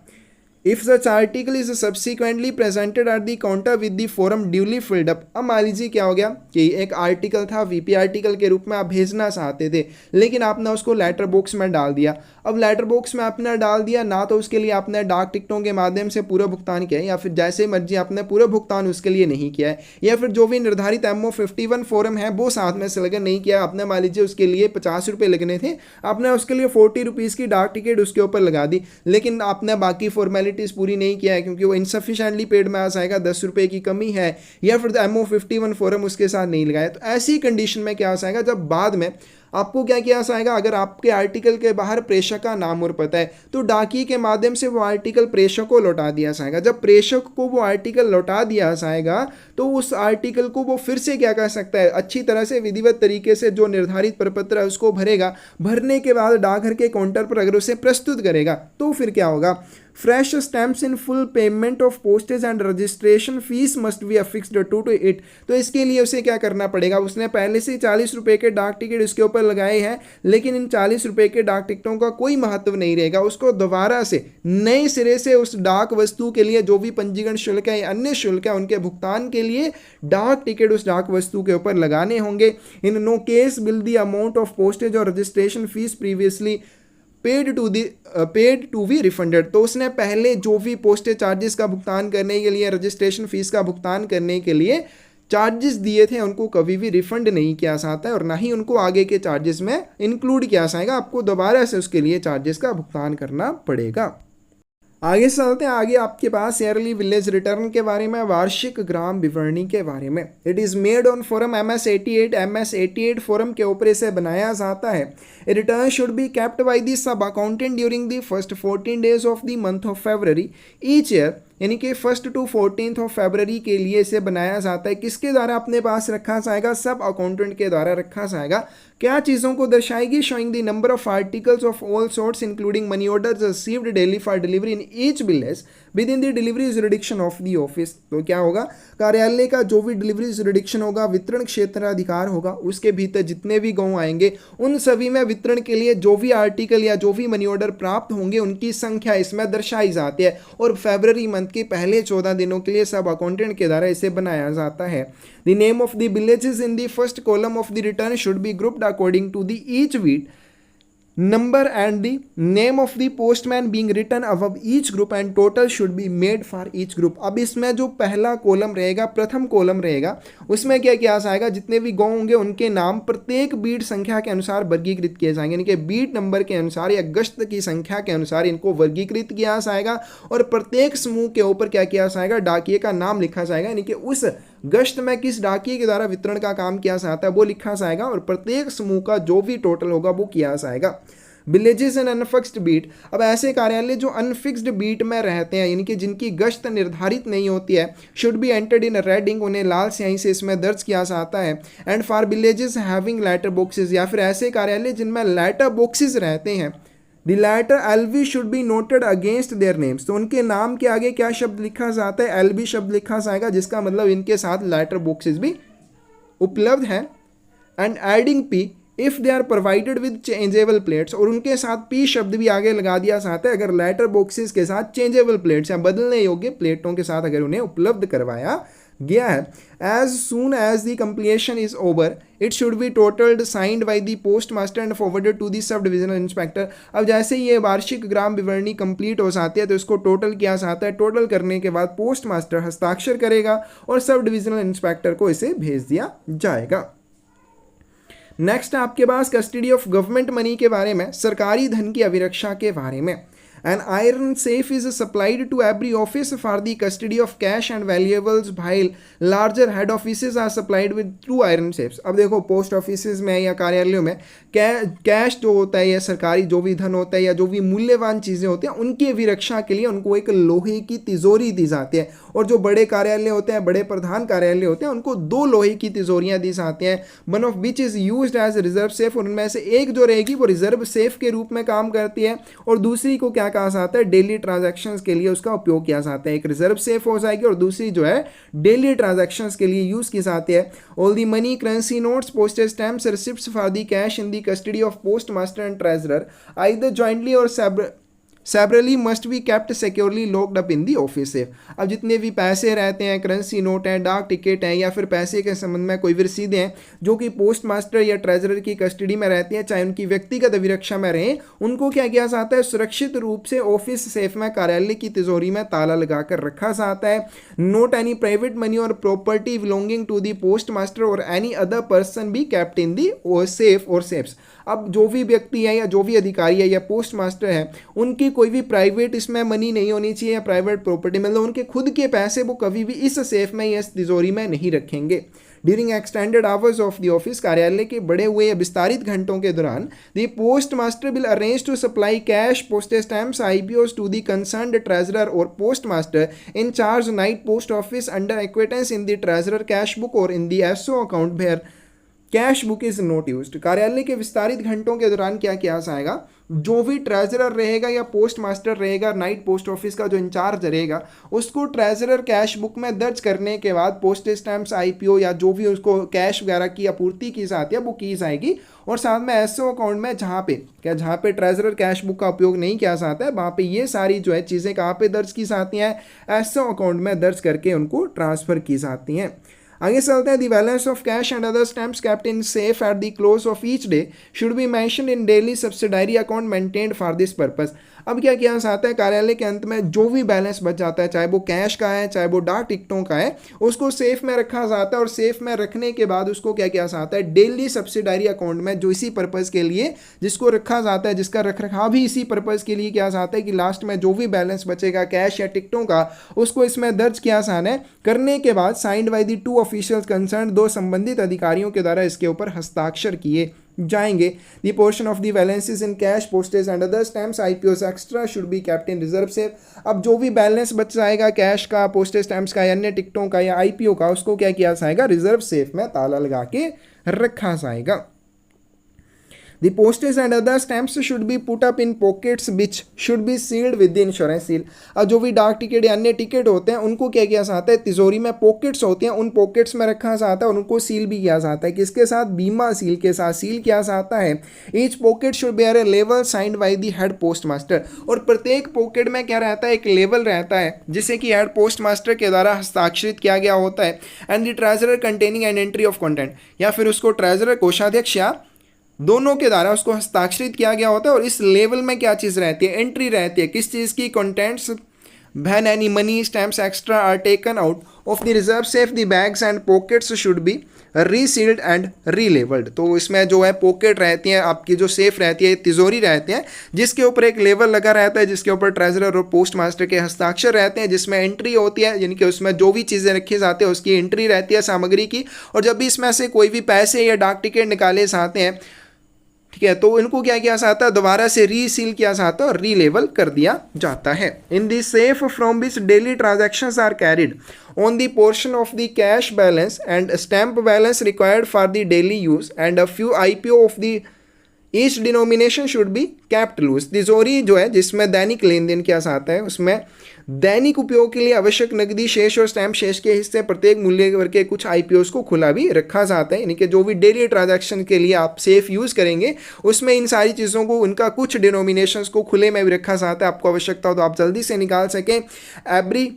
If such article is subsequently presented at the counter with the form duly filled up। अब मान लीजिए क्या हो गया कि एक आर्टिकल था, वीपी आर्टिकल के रूप में आप भेजना चाहते थे, लेकिन आपने उसको लेटर बॉक्स में डाल दिया। अब लेटर बॉक्स में आपने डाल दिया ना, तो उसके लिए आपने डाक टिकटों के माध्यम से पूरा भुगतान किया है, या फिर जैसे मर्जी आपने पूरा भुगतान उसके लिए नहीं किया है, या फिर जो भी निर्धारित MO51 फॉर्म है वो साथ में संलग्न नहीं किया। आपने मान लीजिए उसके लिए 50 रुपये लगने थे, आपने उसके लिए 40 रुपीज़ की डाक टिकट उसके ऊपर लगा दी, लेकिन आपने बाकी फॉर्मेलिटीज़ पूरी नहीं किया है क्योंकि वो इनसफिशिएंटली पेड में आ जाएगा, 10 रुपये की कमी है, या फिर MO51 फॉर्म उसके साथ नहीं लगाया। तो ऐसी कंडीशन में क्या आ जाएगा, जब बाद में आपको क्या किया जाएगा, अगर आपके आर्टिकल के बाहर प्रेषक का नाम और पता है तो डाकिए के माध्यम से वो आर्टिकल प्रेषक को लौटा दिया जाएगा। जब प्रेषक को वो आर्टिकल लौटा दिया जाएगा तो उस आर्टिकल को वो फिर से क्या कर सकता है, अच्छी तरह से विधिवत तरीके से जो निर्धारित प्रपत्र है उसको भरेगा। भरने के बाद डाकघर के काउंटर पर अगर उसे प्रस्तुत करेगा तो फिर क्या होगा, fresh stamps in full payment of postage and registration fee must be affixed to it. तो इसके लिए उसे क्या करना पड़ेगा, उसने पहले से 40 रुपये के डाक टिकट उसके ऊपर लगाए हैं, लेकिन इन 40 रुपये के डाक टिकटों का कोई महत्व नहीं रहेगा। उसको दोबारा से नए सिरे से उस डाक वस्तु के लिए जो भी पंजीकरण शुल्क है या अन्य शुल्क है उनके भुगतान के लिए डाक टिकट उस डाक वस्तु के ऊपर लगाने होंगे। In no case will the amount of postage or registration fee previously paid to be refunded. तो उसने पहले जो भी पोस्टेज चार्जेस का भुगतान करने के लिए, रजिस्ट्रेशन फीस का भुगतान करने के लिए चार्जेस दिए थे उनको कभी भी रिफंड नहीं किया जाता है, और ना ही उनको आगे के चार्जेस में इंक्लूड किया जाएगा। आपको दोबारा से उसके लिए चार्जेस का भुगतान करना पड़ेगा। आगे चलते हैं, आगे आपके पास ईयरली विलेज रिटर्न के बारे में, वार्षिक ग्राम विवरणी के बारे में। It is made on form MS88 form के ऊपर इसे बनाया जाता है। Return should be kept bye the सब accountant during the first 14 days of the month of February each year, यानी कि 1 to 14 फरवरी के लिए इसे बनाया जाता है। किसके द्वारा अपने पास रखा जाएगा, सब अकाउंटेंट के द्वारा रखा जाएगा। क्या चीज़ों को दर्शाएगी, showing the number of articles of all sorts including money orders received daily for delivery in each village within the delivery jurisdiction of the office. तो क्या होगा, कार्यालय का जो भी डिलीवरी जुरिडिक्शन होगा, वितरण क्षेत्राधिकार होगा, उसके भीतर जितने भी गाँव आएंगे उन सभी में वितरण के लिए जो भी आर्टिकल या जो भी मनी ऑर्डर प्राप्त होंगे उनकी संख्या इसमें दर्शाई जाती है। और फरवरी मंथ के पहले 14 दिनों के लिए सब अकाउंटेंट के द्वारा इसे बनाया जाता है। The name of the villages in the first column of the return should be grouped according to the each beat number and the name of the postman being written above each group and total should be made for each group। अब इसमें जो पहला column रहेगा, प्रथम column रहेगा, उसमें क्या किया जाएगा, जितने भी गाँव होंगे उनके नाम प्रत्येक बीट संख्या के अनुसार वर्गीकृत किए जाएंगे, यानी कि बीट नंबर के अनुसार या गश्त की संख्या के अनुसार इनको वर्गीकृत किया जाएगा। और प्रत्येक समूह के ऊपर क्या किया जाएगा, डाकिए का नाम लिखा जाएगा, यानी कि उस गश्त में किस डाकिए के द्वारा वितरण का काम किया जाता है वो लिखा जाएगा, और प्रत्येक समूह का जो भी टोटल होगा वो किया जाएगा। विलेजेस एंड अनफिक्स्ड बीट, अब ऐसे कार्यालय जो अनफिक्स्ड बीट में रहते हैं यानी कि जिनकी गश्त निर्धारित नहीं होती है, should be entered in red ink, उन्हें लाल स्याही से इसमें दर्ज किया जाता है। And for villages having letter boxes, या फिर ऐसे कार्यालय जिनमें लेटर बॉक्सेस रहते हैं, the letter LB should be noted against their names, तो उनके नाम के आगे क्या शब्द लिखा जाता है, एलबी शब्द लिखा जाएगा, जिसका मतलब इनके साथ लेटर बॉक्सेस भी उपलब्ध है। And adding P if they are provided with changeable plates, और उनके साथ पी शब्द भी आगे लगा दिया जाता है अगर लेटर बॉक्सेस के साथ चेंजेबल प्लेट्स या बदलने योग्य प्लेटों के साथ अगर उन्हें उपलब्ध करवाया गया है। As soon as the completion is over it should be totalled signed by the post master and forwarded to the sub divisional inspector, अब जैसे ये वार्षिक ग्राम विवरणी कंप्लीट हो जाती है तो इसको टोटल किया जाता है, टोटल करने के बाद पोस्ट मास्टर हस्ताक्षर करेगा और सब डिविजनल इंस्पेक्टर को इसे भेज दिया जाएगा। नेक्स्ट आपके पास कस्टडी ऑफ गवर्नमेंट मनी के बारे में, सरकारी धन की अभिरक्षा के बारे में। An iron safe is supplied to every office for the custody of cash and valuables, while larger head offices are supplied with 2 iron safes। अब देखो पोस्ट ऑफिसेज में या कार्यालयों में कैश जो होता है या सरकारी जो भी धन होता है या जो भी मूल्यवान चीज़ें होती हैं उनकी अभिरक्षा के लिए उनको एक लोहे की तिजोरी दी जाती है, और जो बड़े कार्यालय होते हैं, बड़े प्रधान कार्यालय होते हैं, उनको 2 लोहे की तिजोरियाँ दी जाती हैं, one of which is used as reserve safe, और उनमें से एक जो रहेगी वो रिजर्व सेफ के रूप में काम करती है, और दूसरी को क्या कहा जाता है, डेली ट्रांजैक्शंस के लिए उसका उपयोग किया जाता है। एक रिजर्व सेफ हो जाएगी और दूसरी जो है डेली ट्रांजैक्शंस के लिए यूज की जाती है। All the money, currency notes, postage stamps, receipts for the cash in the custody of post master and treasurer either jointly or separately must be kept securely locked up in the office safe. अब जितने भी पैसे रहते हैं, currency note हैं, डाक ticket हैं, या फिर पैसे के संबंध में कोई भी रसीदें हैं जो कि पोस्ट मास्टर या ट्रेजरर की कस्टडी में रहती हैं, चाहे उनकी व्यक्तिगत अभिरक्षा में रहें, उनको क्या किया जाता है, सुरक्षित रूप से ऑफिस सेफ में कार्यालय की तिजोरी में ताला लगाकर रखा जाता है। Not any private money or property belonging to the post master or any other person be kept in the safe or safes. अब जो भी व्यक्ति है या जो भी अधिकारी है या पोस्ट मास्टर है, उनकी कोई भी प्राइवेट इसमें मनी नहीं होनी चाहिए या प्राइवेट प्रॉपर्टी, मतलब उनके खुद के पैसे वो कभी भी इस सेफ में या इस तिजोरी में नहीं रखेंगे। During extended hours of the office, कार्यालय के बढ़े हुए या विस्तारित घंटों के दौरान, the post master will arrange to supply cash, postage stamps, IPOs to the concerned treasurer or post master in charge night post office under acquittance in the treasurer cash book or in the SO account where cash book is not used. कार्यालय के विस्तारित घंटों के दौरान क्या किया जाएगा, जो भी ट्रेजरर रहेगा या पोस्ट मास्टर रहेगा, नाइट पोस्ट ऑफिस का जो इंचार्ज रहेगा, उसको ट्रेजरर कैश बुक में दर्ज करने के बाद पोस्टेज स्टैम्प्स, आईपीओ या जो भी उसको कैश वगैरह की आपूर्ति की जाती है वो की जाएगी, और साथ में एसओ अकाउंट में जहाँ पे ट्रेजरर कैश बुक का उपयोग नहीं किया जाता है वहाँ पे ये सारी जो है चीज़ें कहाँ पे दर्ज की जाती हैं, एसओ अकाउंट में दर्ज करके उनको ट्रांसफ़र की जाती हैं। आगे चलते हैं। The balance of cash and other stamps kept in safe at the close of each day should be mentioned in daily subsidiary account maintained for this purpose. अब क्या किया जाता है, कार्यालय के अंत में जो भी बैलेंस बच जाता है, चाहे वो कैश का है चाहे वो डाक टिकटों का है, उसको सेफ में रखा जाता है, और सेफ में रखने के बाद उसको क्या किया जाता है, डेली सब्सिडायरी अकाउंट में, जो इसी पर्पज़ के लिए जिसको रखा जाता है, जिसका रख रखाव भी इसी पर्पज़ के लिए किया जाता है कि लास्ट में जो भी बैलेंस बचेगा कैश या टिकटों का, उसको इसमें दर्ज किया जाना है। करने के बाद signed by the 2 officials concern, 2 संबंधित अधिकारियों के द्वारा इसके ऊपर हस्ताक्षर किए जाएंगे। The portion of the balances in cash, postage and other stamps, IPOs extra should be kept in reserve safe. अब जो भी बैलेंस बच जाएगा कैश का, पोस्टेज स्टैम्प्स का या अन्य टिकटों का या आईपीओ का, उसको क्या किया जाएगा, रिजर्व सेफ में ताला लगा के रखा जाएगा। The postage and other stamps should be put up in pockets which should be sealed with the insurance seal। अब जो भी डाक टिकट या अन्य टिकट होते हैं उनको क्या किया जाता है, तिजोरी में पॉकेट्स होते हैं, उन पॉकेट्स में रखा जाता है और उनको सील भी किया जाता है। किसके साथ, बीमा सील के साथ सील किया जाता है। Each pocket should bear a लेवल signed by the head post master, और प्रत्येक पॉकेट में क्या रहता है, एक लेवल रहता है जिसे कि हेड पोस्ट मास्टर के द्वारा हस्ताक्षरित किया गया होता है। And the treasurer containing N entry of content, या फिर उसको ट्रेजरर, कोषाध्यक्ष या दोनों के द्वारा उसको हस्ताक्षरित किया गया होता है। और इस लेवल में क्या चीज़ रहती है, एंट्री रहती है, किस चीज़ की, contents, when any money stamps extra are taken out of the reserve safe the bags and pockets should be resealed and relabelled. तो इसमें जो है पॉकेट रहती है, आपकी जो सेफ रहती है, तिजोरी रहते हैं जिसके ऊपर एक लेबल लगा रहता है, जिसके ऊपर ट्रेजरर और पोस्ट मास्टर के हस्ताक्षर रहते हैं, जिसमें एंट्री होती है, यानी कि उसमें जो भी चीज़ें रखी जाती है उसकी एंट्री रहती है सामग्री की। और जब भी इसमें से कोई भी पैसे या डाक टिकट निकाले जाते हैं, ठीक है, तो इनको क्या किया जाता है, दोबारा से रीसील किया जाता है और रीलेबल कर दिया जाता है। In the safe from which daily transactions are carried on the portion of the cash balance and stamp balance required for the daily use and a few IPO of the each denomination should be kept loose। तिजोरी जो है जिसमें दैनिक लेन then किया जाता है, उसमें दैनिक उपयोग के लिए आवश्यक नकदी शेष और स्टैम्प शेष के हिस्से प्रत्येक मूल्य वर्ग के कुछ IPOs को खुला भी रखा जाता है, यानी कि जो भी डेली ट्रांजैक्शन के लिए आप सेफ यूज़ करेंगे उसमें इन सारी चीज़ों को, उनका कुछ डिनोमिनेशंस को खुले में भी रखा जाता है। आपको आवश्यकता हो तो आप जल्दी से निकाल सकें। Every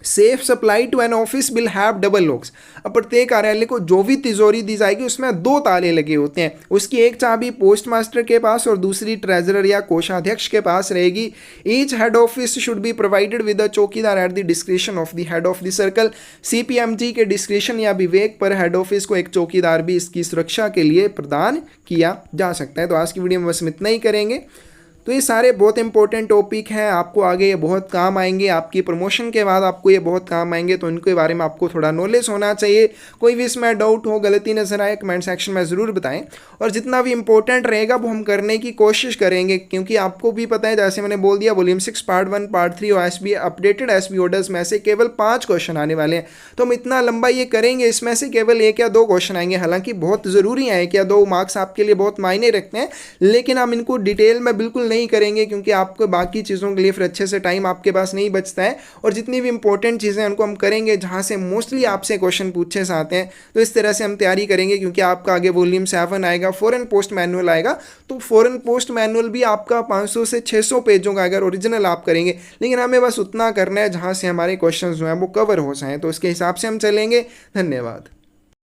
safe supply to an office will have double locks. अब प्रत्येक कार्यालय को जो भी तिजोरी दी जाएगी उसमें 2 ताले लगे होते हैं, उसकी एक चाबी पोस्ट मास्टर के पास और दूसरी ट्रेजरर या कोषाध्यक्ष के पास रहेगी। Each head office should be provided with a chowkidar at the description of the head of the circle. CPMG के डिस्क्रिप्शन या विवेक पर हेड ऑफिस को एक चौकीदार भी इसकी सुरक्षा के लिए प्रदान किया जा सकता है। तो आज की वीडियो में बस इतना ही करेंगे। तो ये सारे बहुत इंपॉर्टेंट टॉपिक हैं, आपको आगे ये बहुत काम आएंगे, आपकी प्रमोशन के बाद आपको ये बहुत काम आएंगे, तो इनके बारे में आपको थोड़ा नॉलेज होना चाहिए। कोई भी इसमें डाउट हो, गलती नजर आए, कमेंट सेक्शन में ज़रूर बताएं। और जितना भी इंपॉर्टेंट रहेगा वो हम करने की कोशिश करेंगे, क्योंकि आपको भी पता है, जैसे मैंने बोल दिया, वॉल्यूम 6 पार्ट 1 पार्ट 3 और SB अपडेटेड SB ऑर्डर्स में से केवल 5 क्वेश्चन आने वाले हैं। तो हम इतना लंबा ये करेंगे, इसमें से केवल 1 या 2 क्वेश्चन आएंगे। हालांकि बहुत ज़रूरी है, 1 या 2 मार्क्स आपके लिए बहुत मायने रखते हैं, लेकिन हम इनको डिटेल में बिल्कुल नहीं करेंगे, क्योंकि आपको बाकी चीज़ों के लिए फिर अच्छे से टाइम आपके पास नहीं बचता है। और जितनी भी इंपॉर्टेंट चीज़ें उनको हम करेंगे जहाँ से मोस्टली आपसे क्वेश्चन पूछे जाते हैं, तो इस तरह से हम तैयारी करेंगे। क्योंकि आपका आगे वॉल्यूम 7 आएगा, फॉरेन पोस्ट मैनुअल आएगा, तो फॉरेन पोस्ट मैनुअल भी आपका 500 से 600 पेजों का अगर ओरिजिनल आप करेंगे, लेकिन हमें बस उतना करना है जहाँ से हमारे क्वेश्चन जो हैं वो कवर हो जाएँ। तो उसके हिसाब से हम चलेंगे। धन्यवाद।